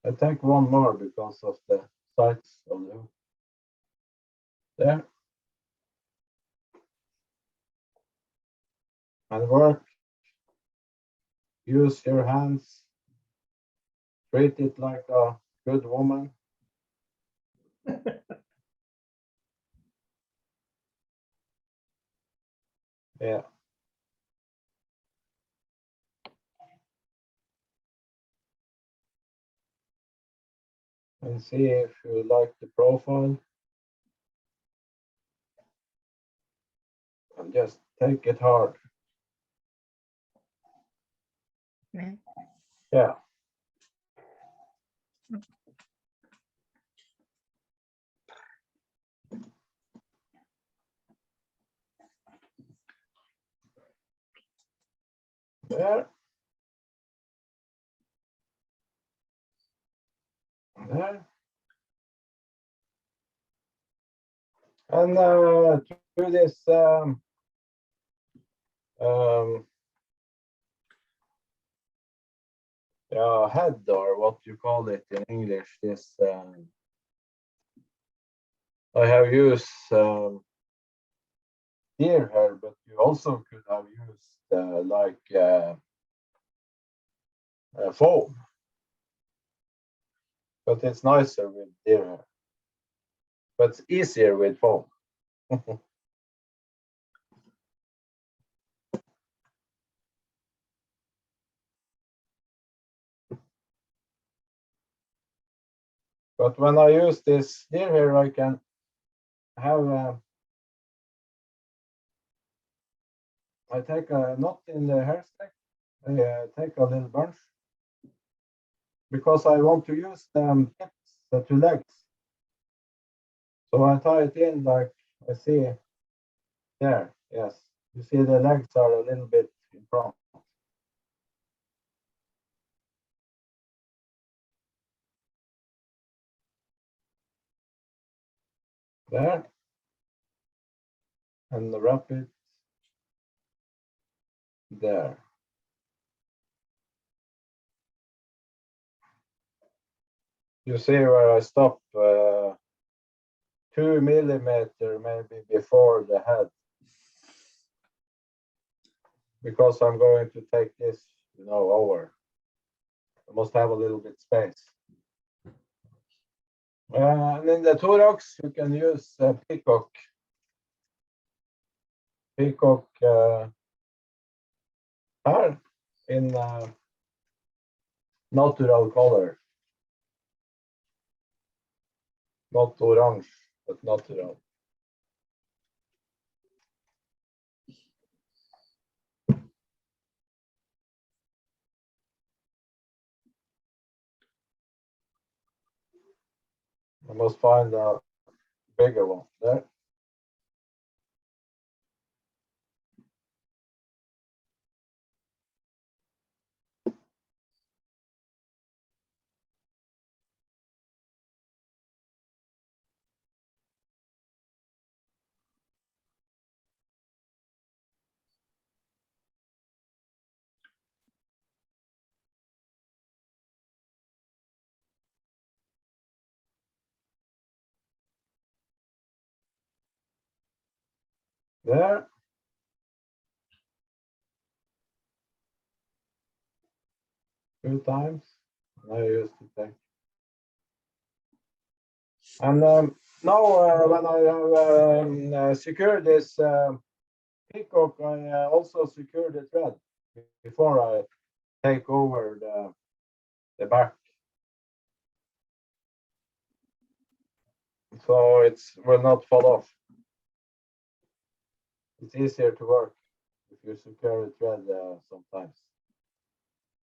I take 1 more because of the sides of the hook. There. And work. Use your hands. Treat it like a good woman. Yeah. And see if you like the profile. And just take it hard. Yeah. There. There. And to this head, or what you call it in English, this I have used deer hair, but you also could have used like foam, but it's nicer with deer hair, but it's easier with foam. But when I use this deer hair, I can have I take a knot in the hair stack. I take a little bunch because I want to use the tips, the 2 legs. So I tie it in like I see there. Yes, you see the legs are a little bit in front. There. And wrap it there. You see where I stop 2 millimeter maybe before the head, because I'm going to take this, you know, over. I must have a little bit space. And in the thorax, you can use peacock hair in natural color. Not orange, but natural. I must find a bigger one there. There. Two times. I used to take. And now when I have secured this peacock, I also secure the thread before I take over the back. So it will not fall off. It's easier to work if you secure a thread sometimes.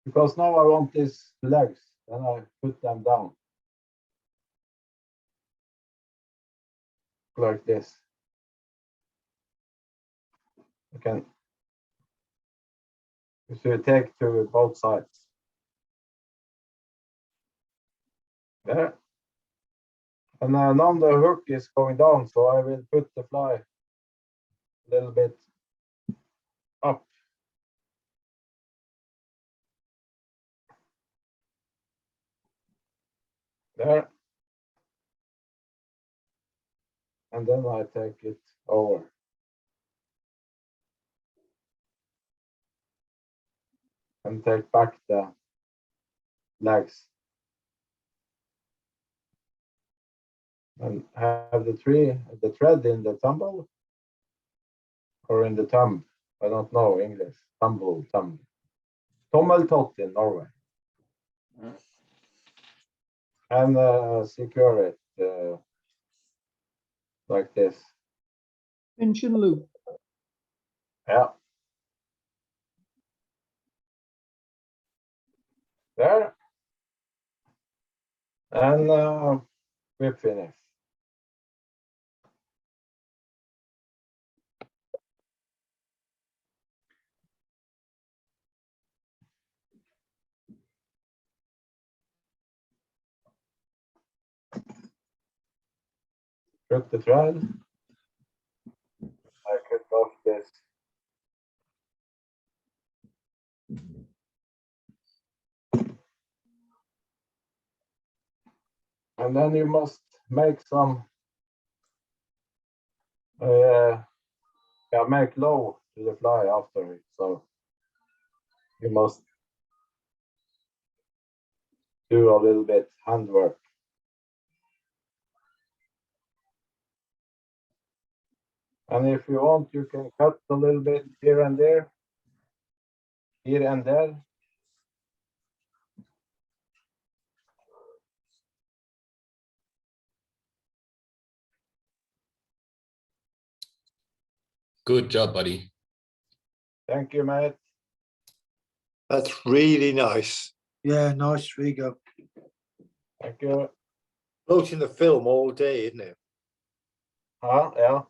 Because now I want these legs, then I put them down. Like this. You can, you should take to both sides. There. And now the hook is going down, so I will put the fly a little bit up. There. And then I take it over. And take back the legs. And have the thread in the tumble or in the thumb. I don't know English. Tumble, thumb. Tommeltott in Norway. And secure it like this. Pinch and loop. Yeah. There. And we finish. Cut the thread. I cut off this. And then you must make some, make low to the fly after it. So you must do a little bit handwork. And if you want, you can cut a little bit here and there, here and there. Good job, buddy. Thank you, mate. That's really nice. Yeah, nice, Viggo. Thank you. Floating the film all day, isn't it? Yeah.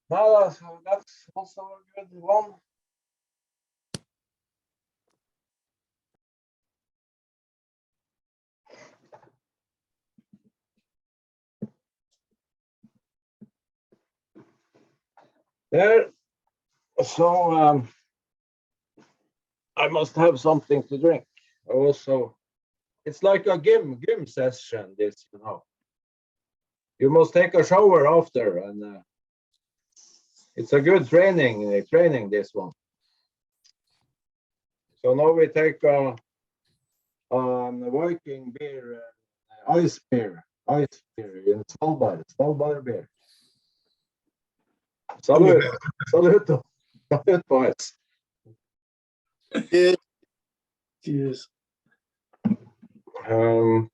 No, that's also a good one. There. So I must have something to drink. Also, it's like a gym session. This, you know. You must take a shower after, and it's a good training this one. So now we take a Viking beer, ice beer in Svalbard beer. Salut, boys. Cheers. Cheers. Now,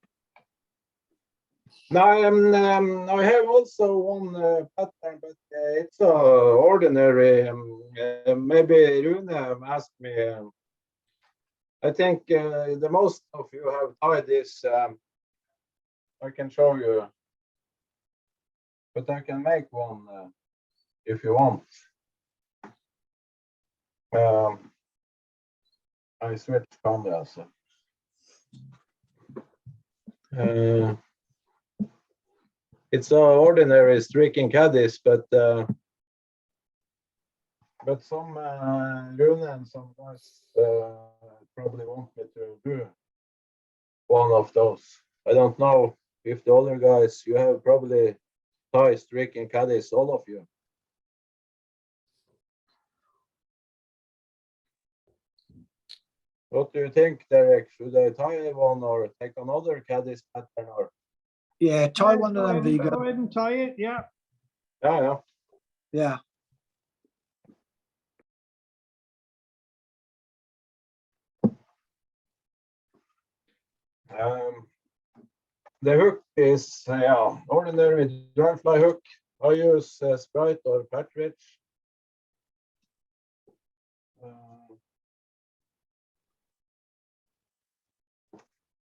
I have also one pattern, but it's ordinary. Maybe Rune asked me. I think the most of you have tried this. I can show you, but I can make one if you want. I switched cameras. It's an ordinary Streaking Caddis, but some Rune and some guys probably want me to do one of those. I don't know if the other guys, you have probably tried Streaking Caddis, all of you. What do you think, Derek? Should I tie one or take another Caddis pattern? Or Yeah, tie one of them, Viggo. Go ahead and tie it, yeah. yeah. Yeah. The hook is ordinary dry fly hook. I use Sprite or Partridge.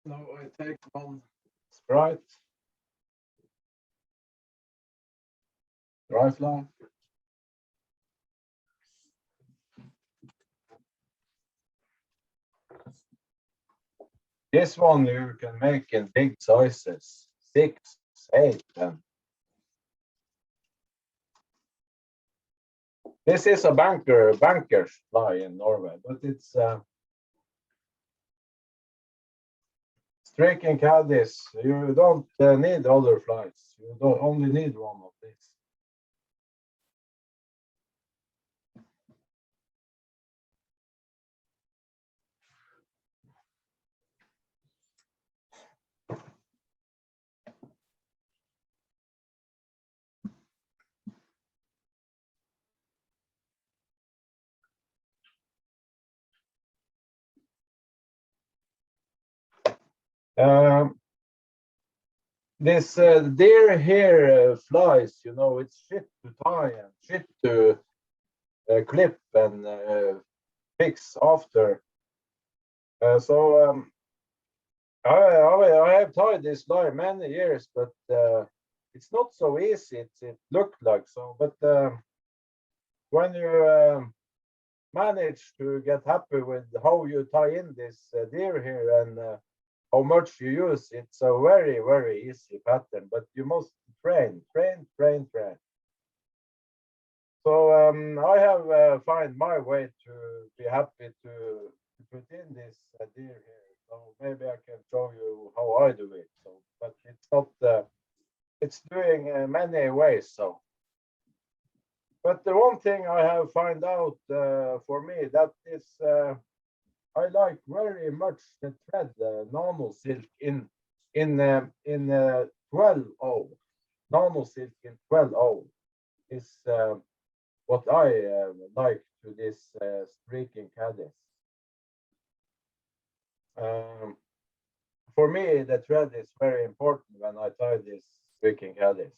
Now I take one Sprite dry fly. This one you can make in big sizes, 6, 8, 10. This is a banker's fly in Norway, but it's Streaking Caddis. You don't need other flies. You don't only need one of these. This deer hair flies, you know, it's shit to tie and shit to clip and fix after. So I have tied this fly many years, but it's not so easy. It looked like so, but when you manage to get happy with how you tie in this deer hair and how much you use, it's a very, very easy pattern, but you must train. So I have find my way to be happy to put in this deer hair. So maybe I can show you how I do it. So, but it's not. It's doing many ways. So, but the one thing I have found out for me that is. I like very much the thread normal silk in 12/0. Normal silk in 12/0 is what I like to this Streaking Caddis. For me, the thread is very important when I tie this Streaking Caddis.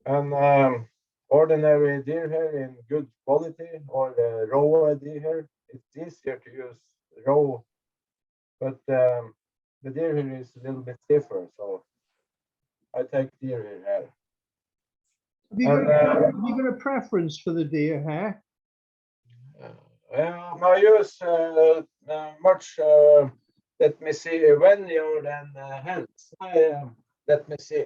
And ordinary deer hair in good quality or raw deer hair. It's easier to use raw, but the deer hair is a little bit stiffer, so I take deer hair. Have you got a preference for the deer hair? I use much, let me see, vineyard and hens. Let me see.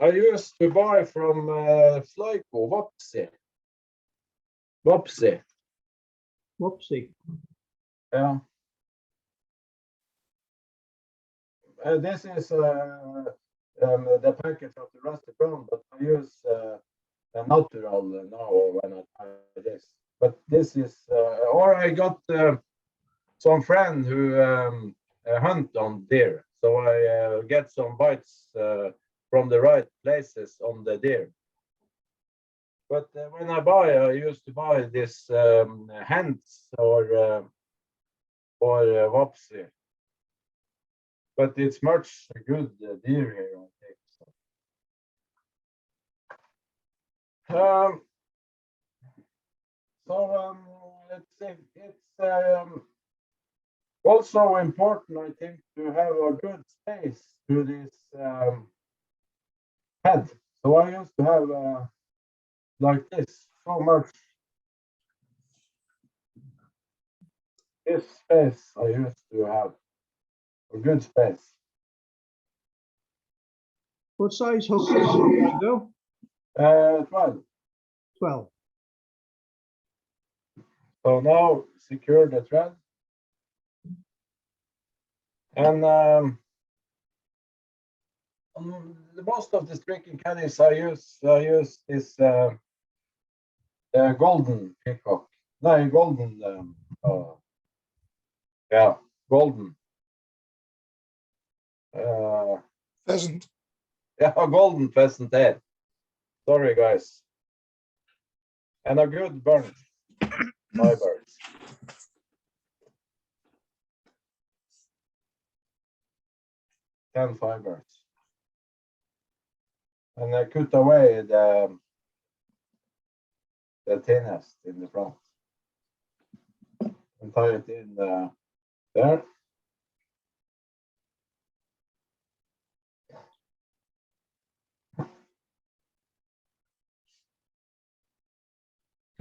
I used to buy from Flyco, Wopsy. Yeah. This is the package of the rusty brown, but I use a natural now when I buy this. But this is, or I got some friend who hunt on deer, so I get some bites from the right places on the deer. But when I used to buy this hands or wapsi. But it's much good deer hair, I think. Let's see. It's also important, I think, to have a good space to this head. So I used to have like this, so much. This space I used to have a good space. What size hook is it, Viggo? 12. 12. So now secure the thread. And the most of the Streaking Caddis I use this golden peacock. No, golden. Yeah, golden. Pheasant. Yeah, golden pheasant head. Sorry, guys. And a good burn fibers. Tan fibers. And I cut away the thinnest in the front. And tie it in there.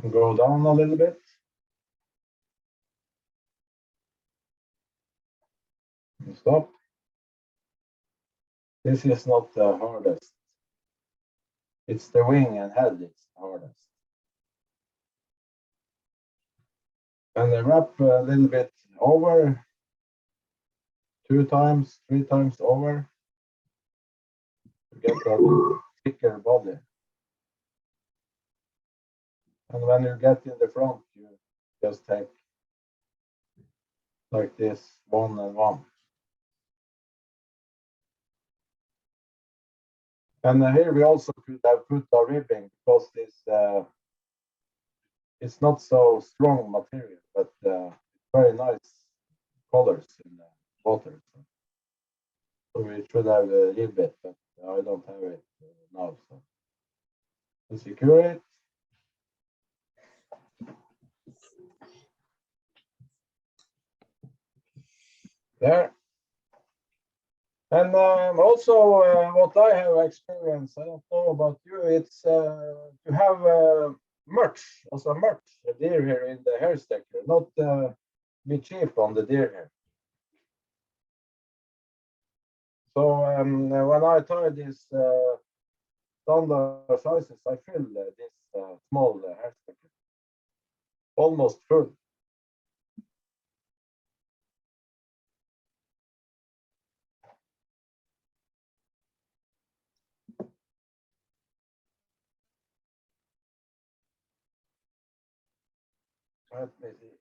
And go down a little bit. And stop. This is not the hardest. It's the wing and head it's hardest. And I wrap a little bit over, 2 times, 3 times over to get a thicker body. And when you get in the front, you just take like this, 1 and 1. And here we also could have put a ribbing because this it's not so strong material, but very nice colors in the water. So we should have a ribbit, but I don't have it now. So to secure it. There. And also what I have experienced, I don't know about you, it's to have merch, also merch, a deer hair in the hair stacker, not be cheap on the deer hair. So when I tie these standard sizes, I fill this small hair stacker, almost full. Let me see.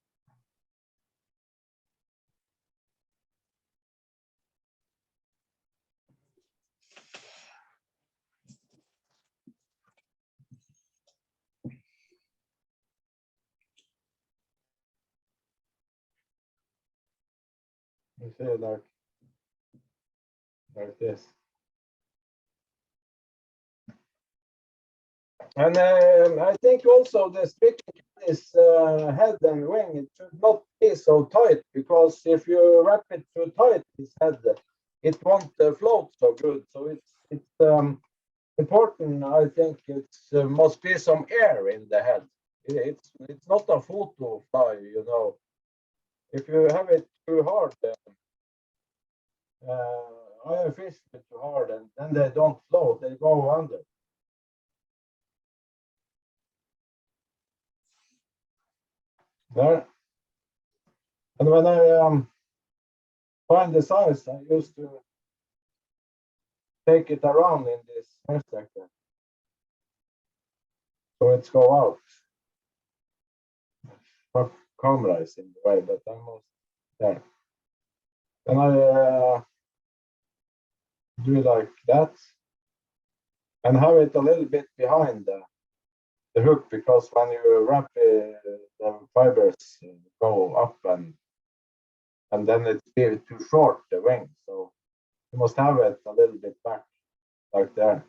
You see, like this. And I think also the Streaking Caddis head and wing, it should not be so tight, because if you wrap it too tight, this head, it won't float so good. So it's important. I think it must be some air in the head. It's not a photo fly, you know. If you have it too hard, I have fished it too hard, and then they don't float; they go under. There. And when I find the size, I used to take it around in this hair stacker, so it's go out. My camera is in the way, but almost there. And I do like that, and have it a little bit behind the hook, because when you wrap the fibers go up and then it's too short, the wing. So you must have it a little bit back, like there.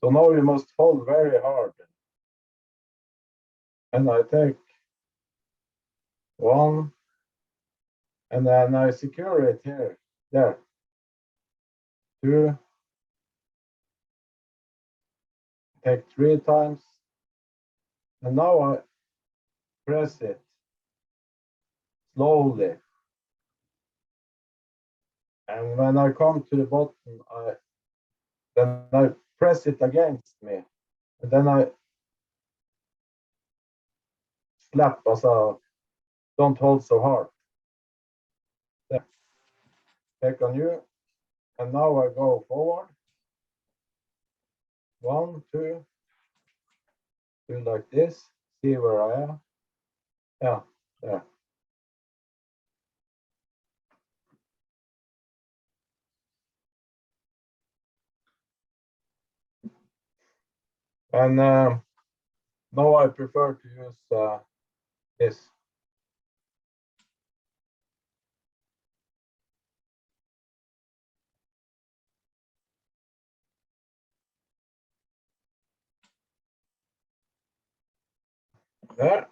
So now you must hold very hard. And I take one, and then I secure it here, there. 2, take 3 times, and now I press it slowly. And when I come to the bottom, I press it against me, and then I slap, also don't hold so hard. There. Take on you, and now I go forward. 1, 2, do like this. See where I am? Yeah, there. And now I prefer to use this. There.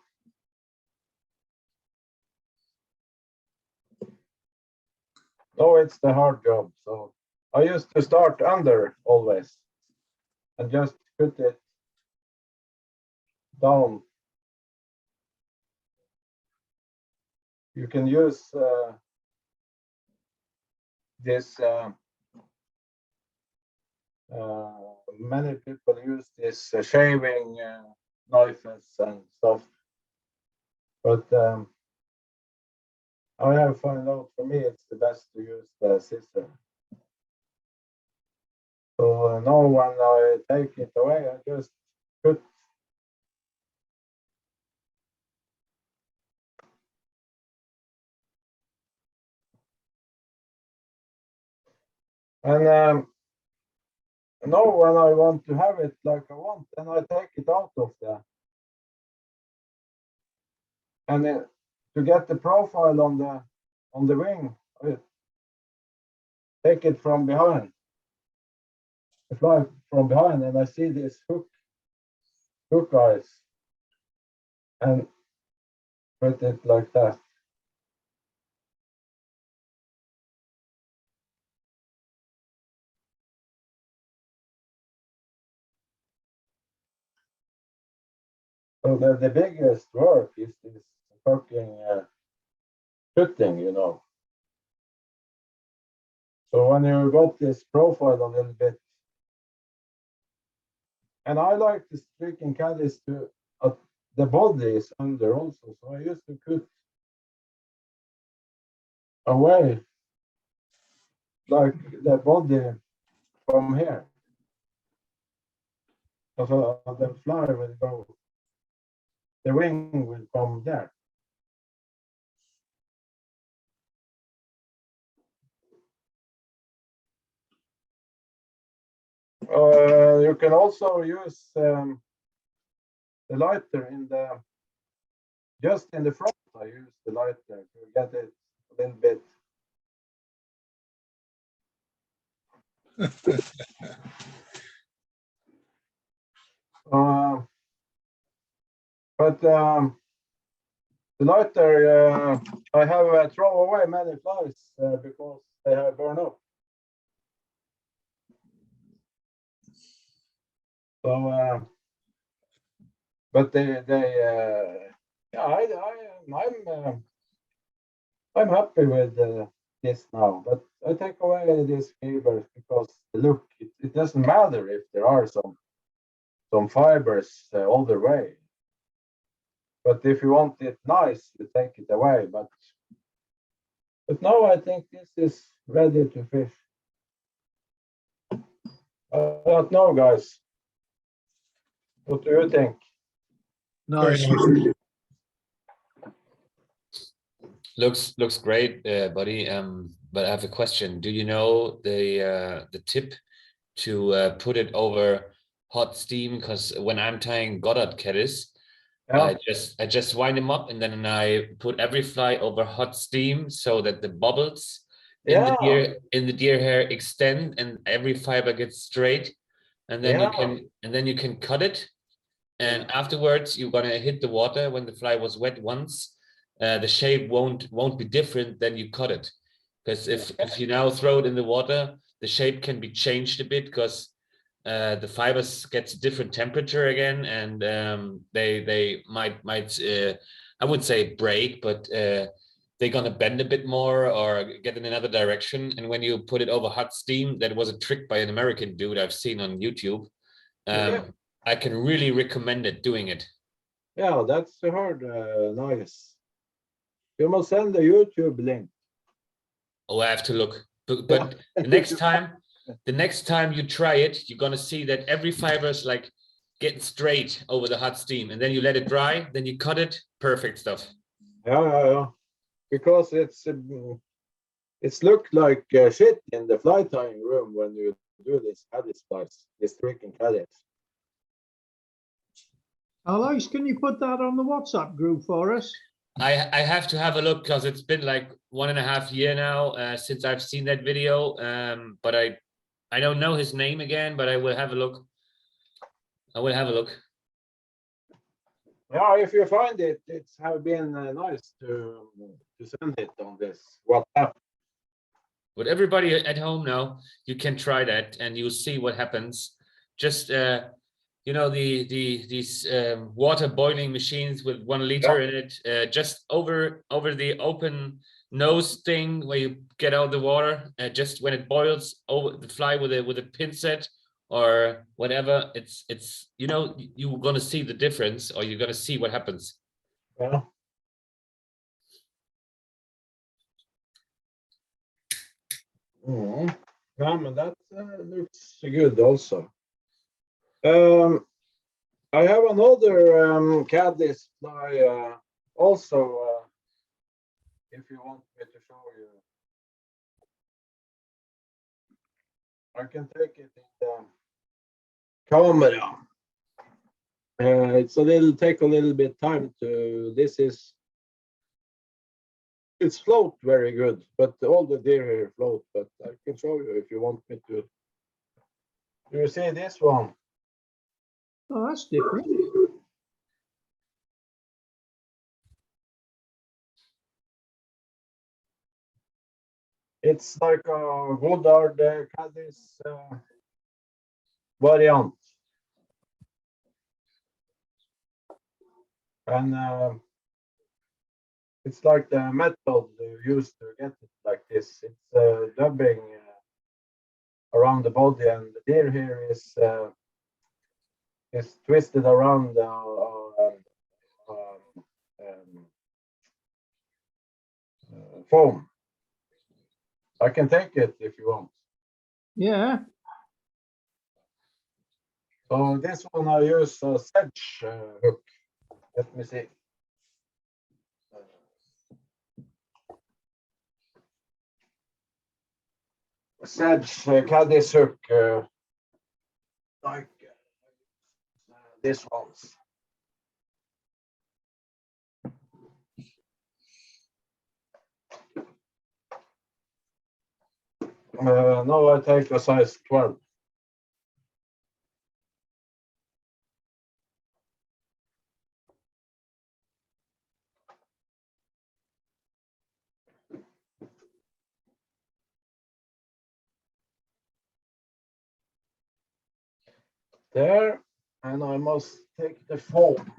No, it's the hard job. So I used to start under always and just put it down. You can use this. Many people use this shaving knives and stuff, but I have found out, for me it's the best to use the scissor. So now when I take it away, I just put and now when I want to have it like I want, then I take it out of there. And to get the profile on the wing, I take it from behind. I fly from behind, and I see this hook eyes, and put it like that. So the biggest work is this fucking putting, you know. So when you got this profile a little bit, and I like the Streaking Caddis to the body is under also, so I used to put away like the body from here. So the fly will go, the wing will come there. You can also use the lighter just in the front. I use the lighter to get it a little bit. But the lighter, I have thrown away many flies because they have burned up. So, but yeah, I'm happy with this now. But I take away these fibers because look, it doesn't matter if there are some fibers all the way. But if you want it nice, you take it away. But now I think this is ready to fish. I don't know, guys. What do you think? Nice. Looks great, buddy. But I have a question. Do you know the tip to put it over hot steam? Because when I'm tying Goddard Caddis, Yeah, I just wind them up and then I put every fly over hot steam so that the bubbles yeah, in the deer hair extend and every fiber gets straight, and then you can cut it, and afterwards you're gonna hit the water when the fly was wet once. The shape won't be different than you cut it, because if you now throw it in the water, the shape can be changed a bit because the fibers gets a different temperature again, and they might I wouldn't say break, but they're gonna bend a bit more or get in another direction. And when you put it over hot steam, that was a trick by an American dude I've seen on YouTube. I can really recommend it, doing it. yeah, that's hard. Nice. You must send the YouTube link. Oh, I have to look. But the next time you try it, you're gonna see that every fiber is like getting straight over the hot steam, and then you let it dry, then you cut it. Perfect stuff. Yeah. Because it's looked like shit in the fly tying room when you do this Caddis flies, this Streaking Caddis. Alois, can you put that on the WhatsApp group for us? I have to have a look because it's been like 1.5 years now since I've seen that video. But I don't know his name again, but I will have a look. I will have a look. Yeah, if you find it, it's have been nice to send it on this WhatsApp. But everybody at home now, you can try that and you'll see what happens. Just you know, these water boiling machines with 1 liter in it, just over the open nose thing where you get out the water, just when it boils over the fly with a pincet or whatever, it's you know, you're gonna see the difference, or you're gonna see what happens. Yeah. Yeah, but that looks good also. I have another Caddis fly also, if you want me to show you. I can take it in the camera. Take a little bit time to, it's float very good, but all the deer hair float, but I can show you if you want me to. Do you see this one? Oh, that's different. It's like a Goddard Caddis variant. And it's like the method used to get it like this. It's dubbing around the body, and the deer hair is twisted around foam. I can take it if you want. Yeah. So this one I use a sedge hook. Let me see. Sedge Caddis hook, like this one's. Now I take a size 12. There, and I must take the foam.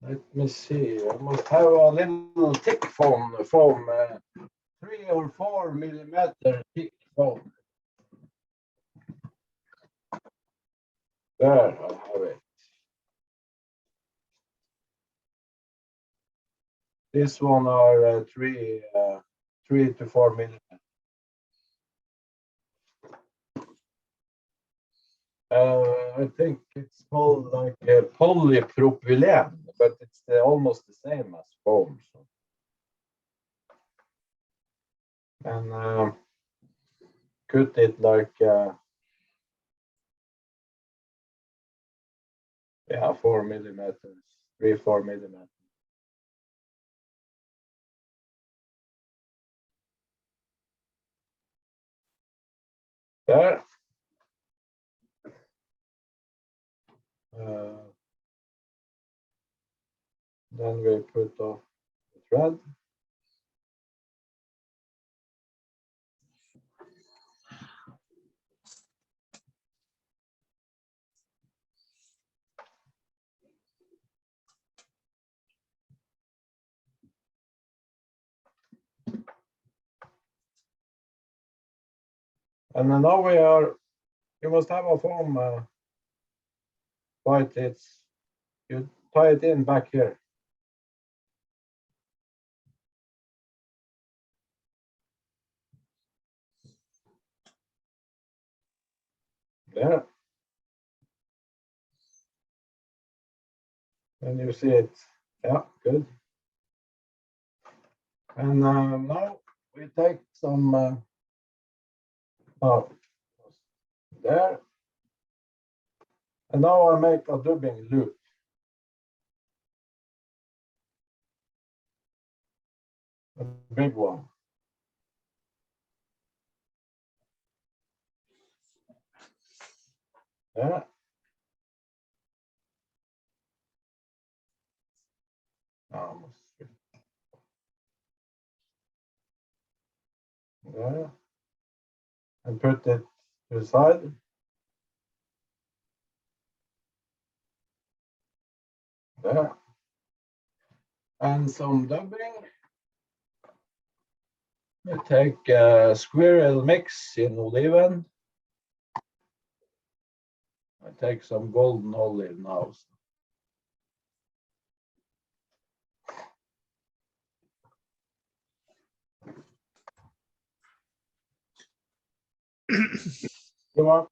Let me see, I must have a little thick foam, 3 or 4 millimeter thick foam. There, I have it. This one are 3 to 4 millimeters. I think it's called like polypropylene, but it's almost the same as foam. So. And cut it like yeah, 4 millimeters, 3-4 millimeters. There. Then we put off the thread. And then now you must have a foam but you tie it in back here. There. And you see it. Yeah, good. And now we take some there. And now I make a dubbing loop. A big one. Yeah. Almost. There. And put it to the side. There. And some dubbing. We take squirrel mix in olive. I take some golden olive now. Come on.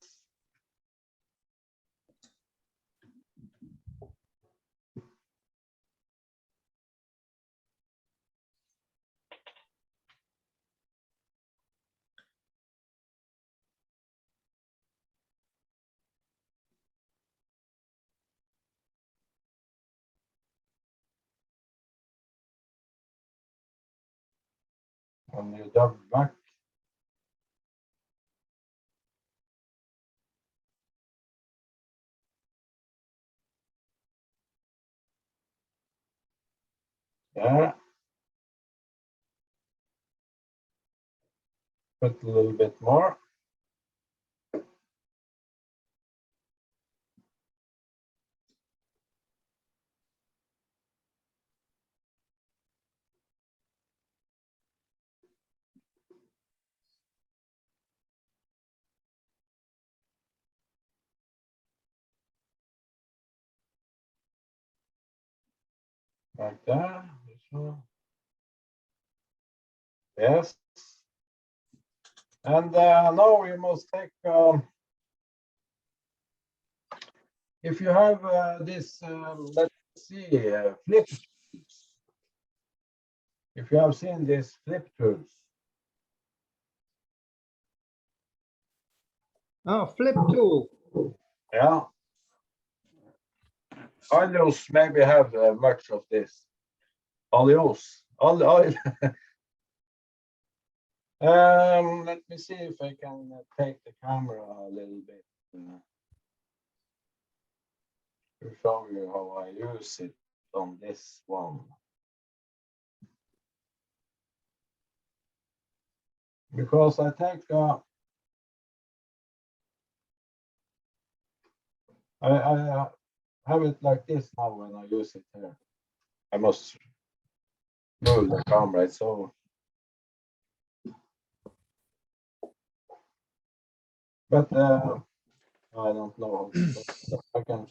And you dub back. Yeah. Put a little bit more. Like that. Yes. And now we must take, if you have this, let's see, flip tools. If you have seen this flip tools. Oh, flip tool. Yeah. Oils maybe have much of this. Oils. Let me see if I can take the camera a little bit to show you how I use it on this one. Because I take I have it like this now when I use it here. I must move the camera, so. But I don't know. I can.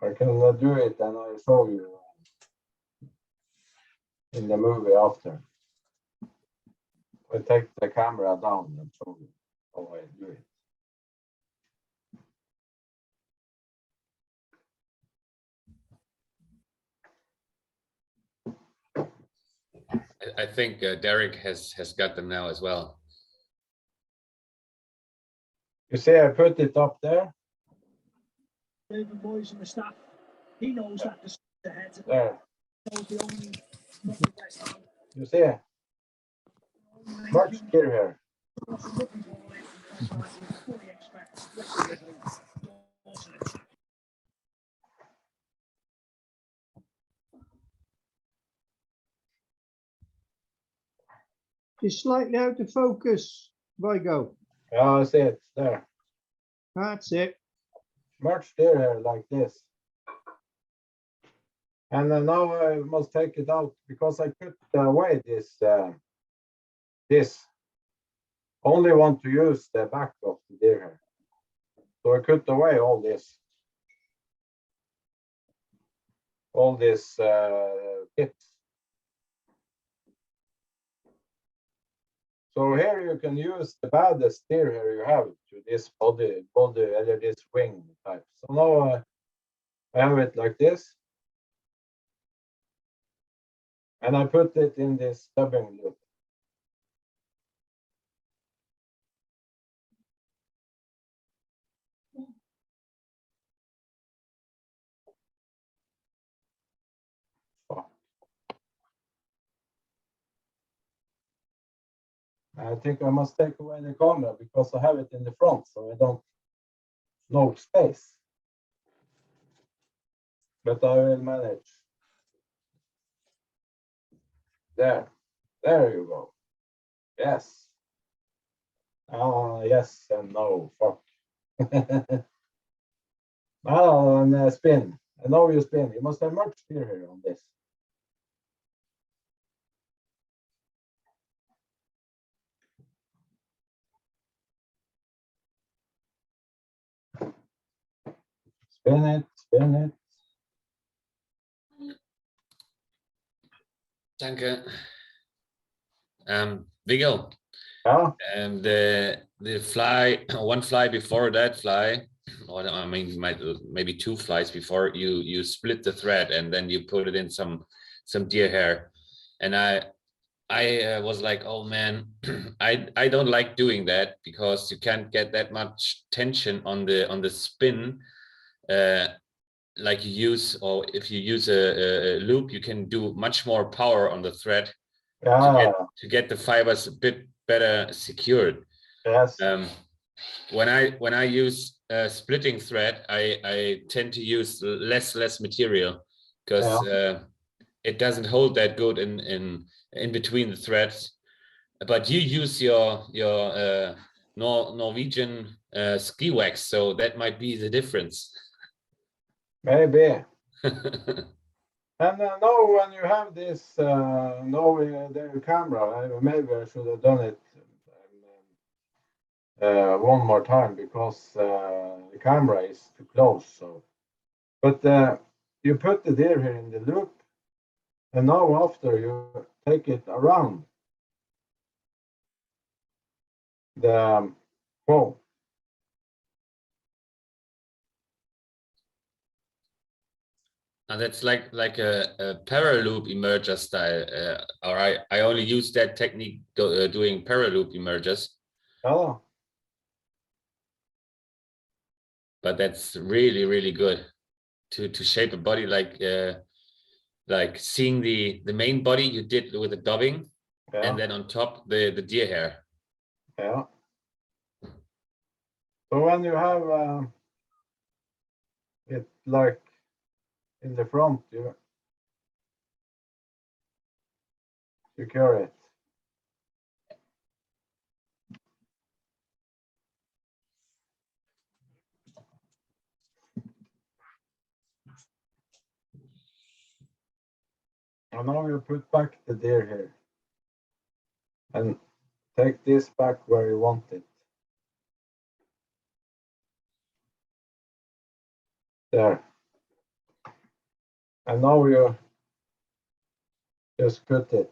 I can do it and I'll show you in the movie after. I take the camera down and show you how I do it. I think Derek has got them now as well. You see, I put it up there. David Boys and the staff, he knows that the heads There. knows the only You see, much deer hair. It's slightly out of focus, Viggo. Yeah, I see it there. That's it. Much deer hair like this. And now I must take it out because I put away this. This. Only want to use the back of the deer hair. So I cut away all this. All this tips. So here you can use the baddest deer hair you have to this body, or this wing type. So now I have it like this. And I put it in this stubbing loop. I think I must take away the camera because I have it in the front, so I don't know space. But I will manage. There you go. Yes. Yes and no, fuck. And spin. I know you spin. You must have much spear here on this. Spin it, spin it. Danke. Viggo. Yeah. And the fly, one fly before that fly, or I mean, maybe two flies before, you split the thread and then you put it in some deer hair, and I was like, oh man, I don't like doing that because you can't get that much tension on the spin, like you use, or if you use a loop, you can do much more power on the thread to get the fibers a bit better secured. Yes. When I use splitting thread, I tend to use less material because it doesn't hold that good in between the threads. But you use your Norwegian ski wax, so that might be the difference. Maybe. And now when you have this the camera, maybe I should have done it one more time because the camera is too close. So, but you put the deer here in the loop, and now after you take it around the pole. And that's like a paraloop emerger style, or I only use that technique doing paraloop emergers. Oh. But that's really good to shape a body like seeing the main body you did with the dubbing, and then on top the deer hair. Yeah. So when you have it like in the front, you secure it. And now you put back the deer here and take this back where you want it. There. And now you just cut it.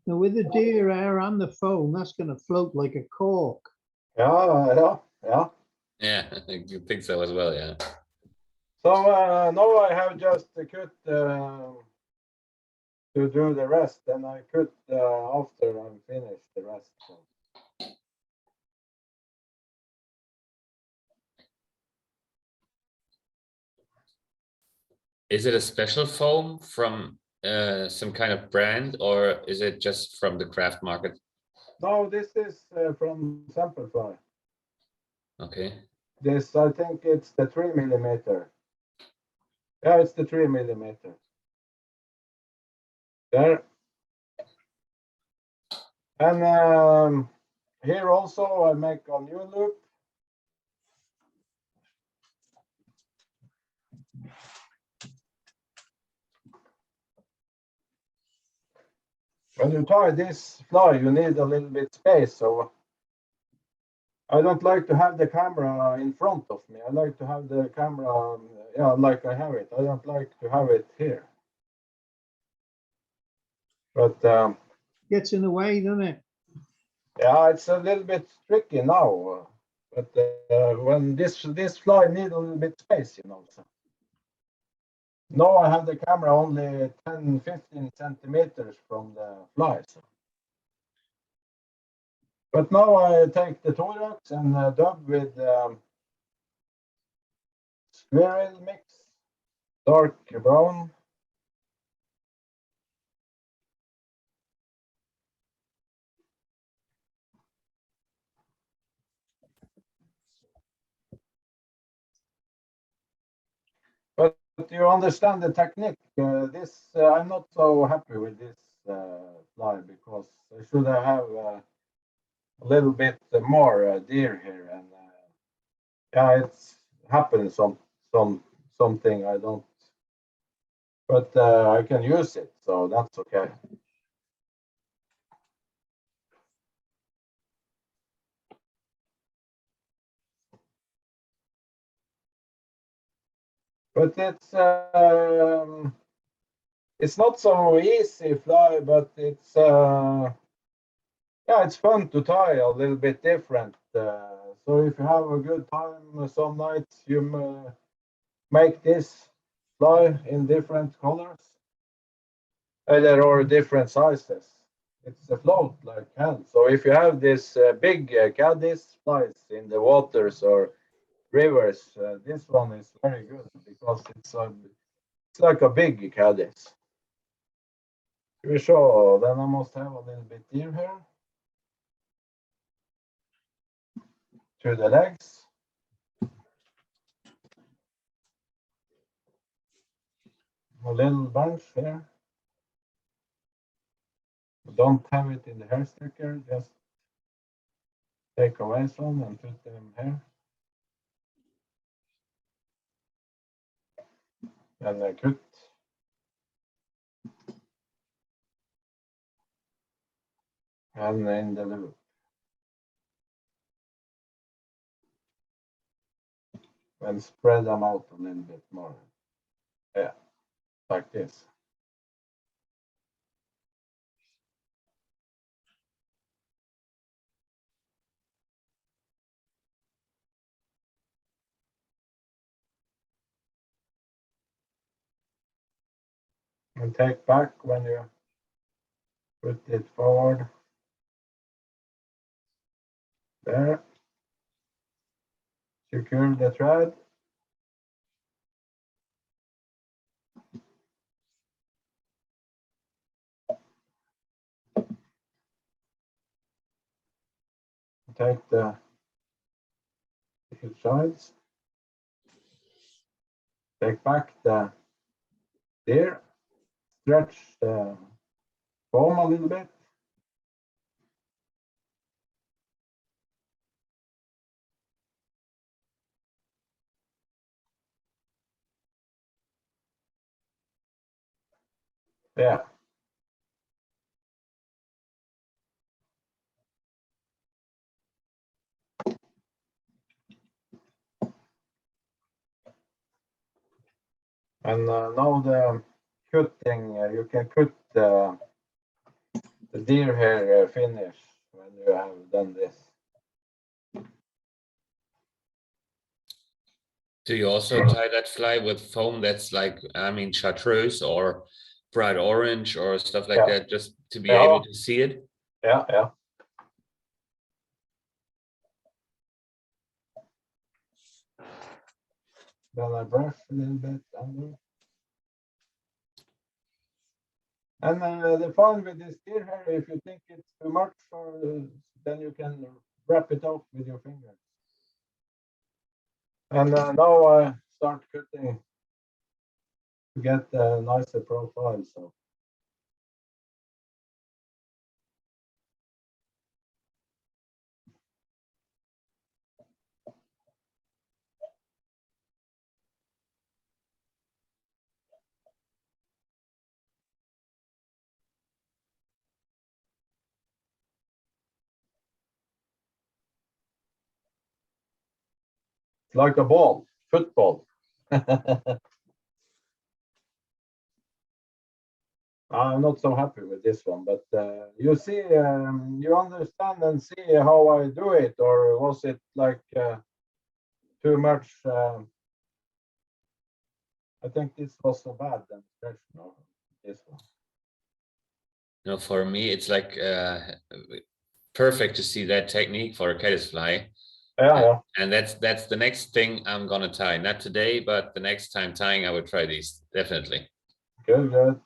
Now with the deer hair and the foam, that's going to float like a cork. Yeah. Yeah, I think so as well. Yeah. So now I have just cut to do the rest, and I cut after I'm finished the rest. So. Is it a special foam from some kind of brand, or is it just from the craft market? No, this is from Sample Fly. Okay. This, I think it's the 3mm. Yeah, it's the 3mm. There. And here also I make a new loop. When you tie this fly, you need a little bit space, so I don't like to have the camera in front of me. I like to have the camera, yeah, like I have it. I don't like to have it here. But Gets in the way, doesn't it? yeah, it's a little bit tricky now. But when this fly needs a little bit space, you know. So. Now I have the camera only 10-15 centimeters from the fly. So. But now I take the thorax and dub with squirrel mix, dark brown. But you understand the technique. I'm not so happy with this fly because I should have a little bit more deer here, and yeah, it's happened something I don't, but I can use it, so that's okay. But it's not so easy fly, but it's yeah, it's fun to tie a little bit different. So if you have a good time some nights, you make this fly in different colors, or different sizes. It's a float like hell. So if you have this big caddis flies in the waters or rivers, this one is very good because it's like a big caddis. We show, then I must have a little bit deer hair to the legs. A little bunch here. Don't have it in the hair sticker, just take away some and put them here. And I cut. And in the loop. And spread them out a little bit more. Yeah, like this. And take back when you put it forward. There. Secure the thread. Take the sides. Take back the deer. Stretch the foam a little bit. Yeah. And now the cutting, you can cut the deer hair finish when you have done this. Do you also tie that fly with foam that's like, I mean, chartreuse or bright orange or stuff like that, just to be able to see it? Yeah, yeah. Then I brush a little bit under. And the fun with this deer hair, if you think it's too much, then you can wrap it up with your fingers. And now I start cutting to get a nicer profile. So. Like a ball, football. I'm not so happy with this one, but you see, you understand and see how I do it, or was it like too much? I think this was a bad demonstration of this one. No, for me, it's like perfect to see that technique for a caddis fly. Yeah. And that's the next thing I'm gonna tie. Not today, but the next time tying, I would try these, definitely. Good.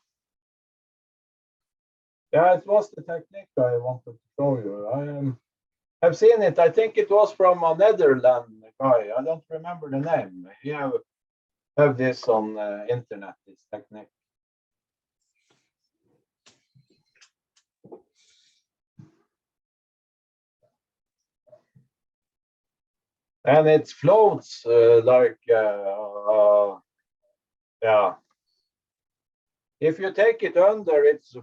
Yeah, it was the technique I wanted to show you. I've seen it. I think it was from a Netherlands guy. I don't remember the name. He have this on internet, this technique. And it floats like, yeah. If you take it under, it's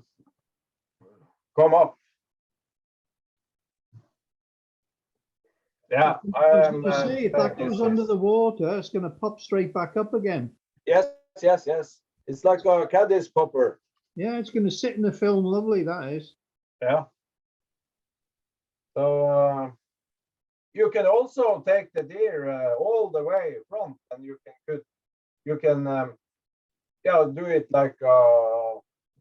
come up. Yeah, I was going to say, if that goes under the water, it's going to pop straight back up again. Yes. It's like a Caddis popper. Yeah, it's going to sit in the film lovely, that is. Yeah. So you can also take the deer all the way front, and you can do it like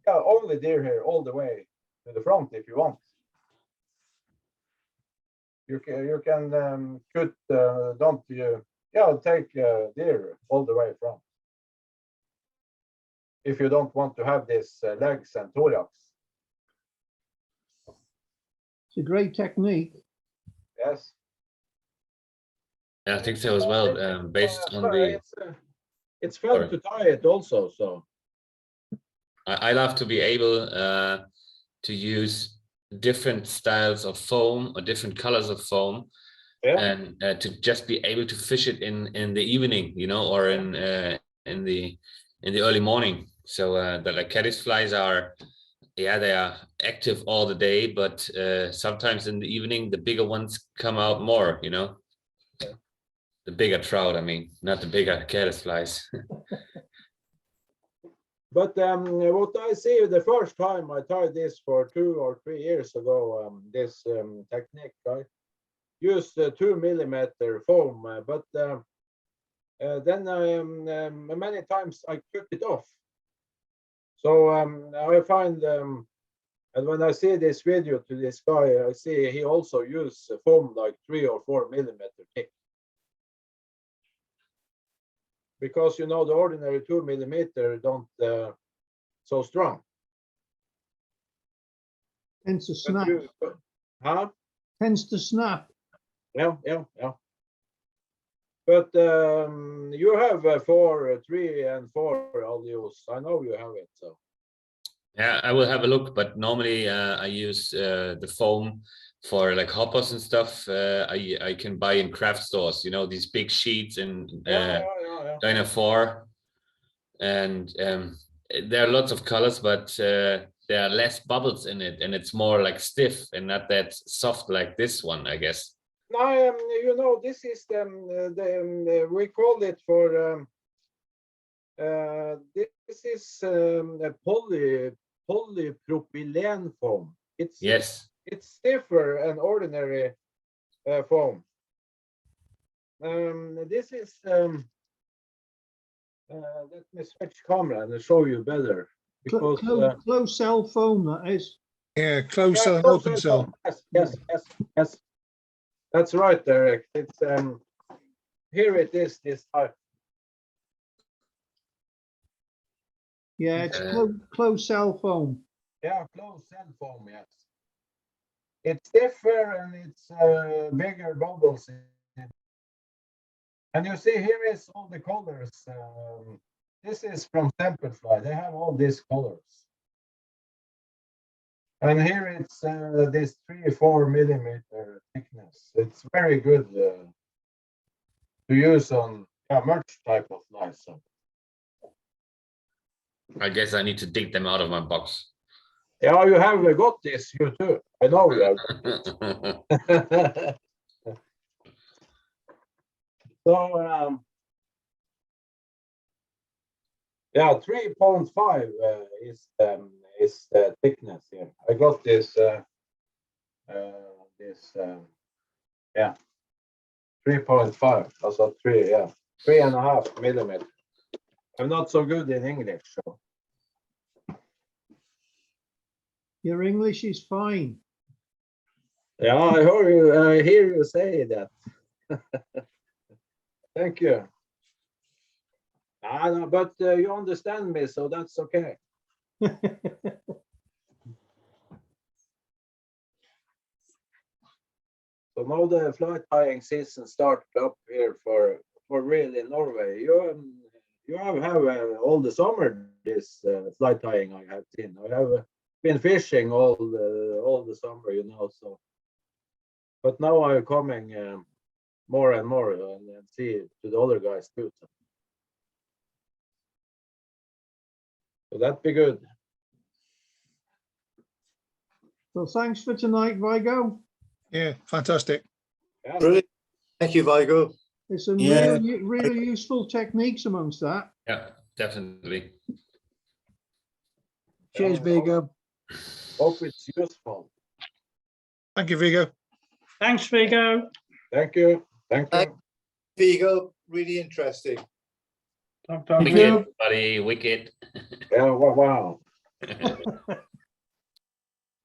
only deer hair all the way to the front if you want. You can cut take deer all the way front if you don't want to have this legs and thorax. It's a great technique. Yes. Yeah, I think so as well. Based on the, it's fun to tie it also. So I love to be able to use different styles of foam or different colors of foam, and to just be able to fish it in the evening, you know, or in the early morning. So the like caddis flies are, yeah, they are active all the day, but sometimes in the evening the bigger ones come out more, you know. The bigger trout, I mean, not the bigger caddis flies. But what I see the first time I tried this for 2 or 3 years ago, this technique, I used 2 millimeter foam, but then many times I cut it off. So I find, and when I see this video to this guy, I see he also used foam like 3 or 4 millimeter thick. Because you know the ordinary 2 millimeter don't so strong. Tends to snap. Tends to snap. Yeah. But you have 4, 3, and 4 I'll use. I know you have it. So yeah, I will have a look. But normally I use the foam for like hoppers and stuff. I can buy in craft stores. You know, these big sheets in Dyna 4, and there are lots of colors, but there are less bubbles in it, and it's more like stiff and not that soft like this one, I guess. No, you know, this is we call it for this is a polypropylene foam. Yes. It's stiffer than ordinary foam. This is let me switch camera and show you better because Close cell foam, that is. Yeah, closer yeah, and open cell. Yes. That's right, Derek. It's here it is this time. Yeah, it's close cell foam. Yeah, closed cell foam, yes. It's stiffer and it's bigger bubbles. And you see here is all the colors. This is from Temple Fly. They have all these colors. And here it's this 3-4 millimeter thickness. It's very good to use on much type of flies. So. I guess I need to dig them out of my box. Yeah, you have got this, you too. I know you have. So, yeah, 3.5 is the thickness here. I got this, yeah, 3.5, also 3.5 millimeter. I'm not so good in English, so. Your English is fine. Yeah, I hear you say that. Thank you. No, but you understand me, so that's okay. So now the fly tying season started up here for real in Norway. You have all the summer this fly tying I have seen. I have been fishing all the summer, you know. So, but now I'm coming more and more and see to the other guys too. So that'd be good. Well, thanks for tonight, Viggo. Yeah, fantastic. Yeah. Brilliant. Thank you, Viggo. There's some Yeah. really useful techniques amongst that. Yeah, definitely. Cheers, Viggo. Hope it's useful. Thank you, Viggo. Thanks, Viggo. Thank you. Thank you. Viggo, really interesting. Wicked, buddy, wicked. Yeah, wow.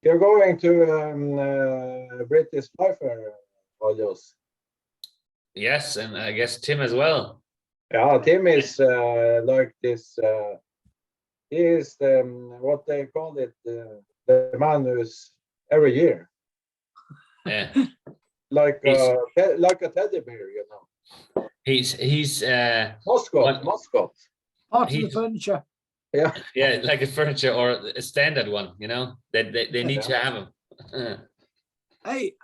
You're going to British Fly Fair, Olios. Yes, and I guess Tim as well. Yeah, Tim is like this. He is what they call it, the man who's every year, Yeah, like a teddy bear, you know. he's Mascot. Part of the He's- furniture. Yeah. yeah, like a furniture or a standard one, you know. They need to have them. Hey,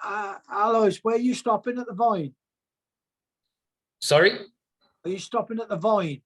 Alois, where are you stopping at the Vine? Sorry? Are you stopping at the Vine?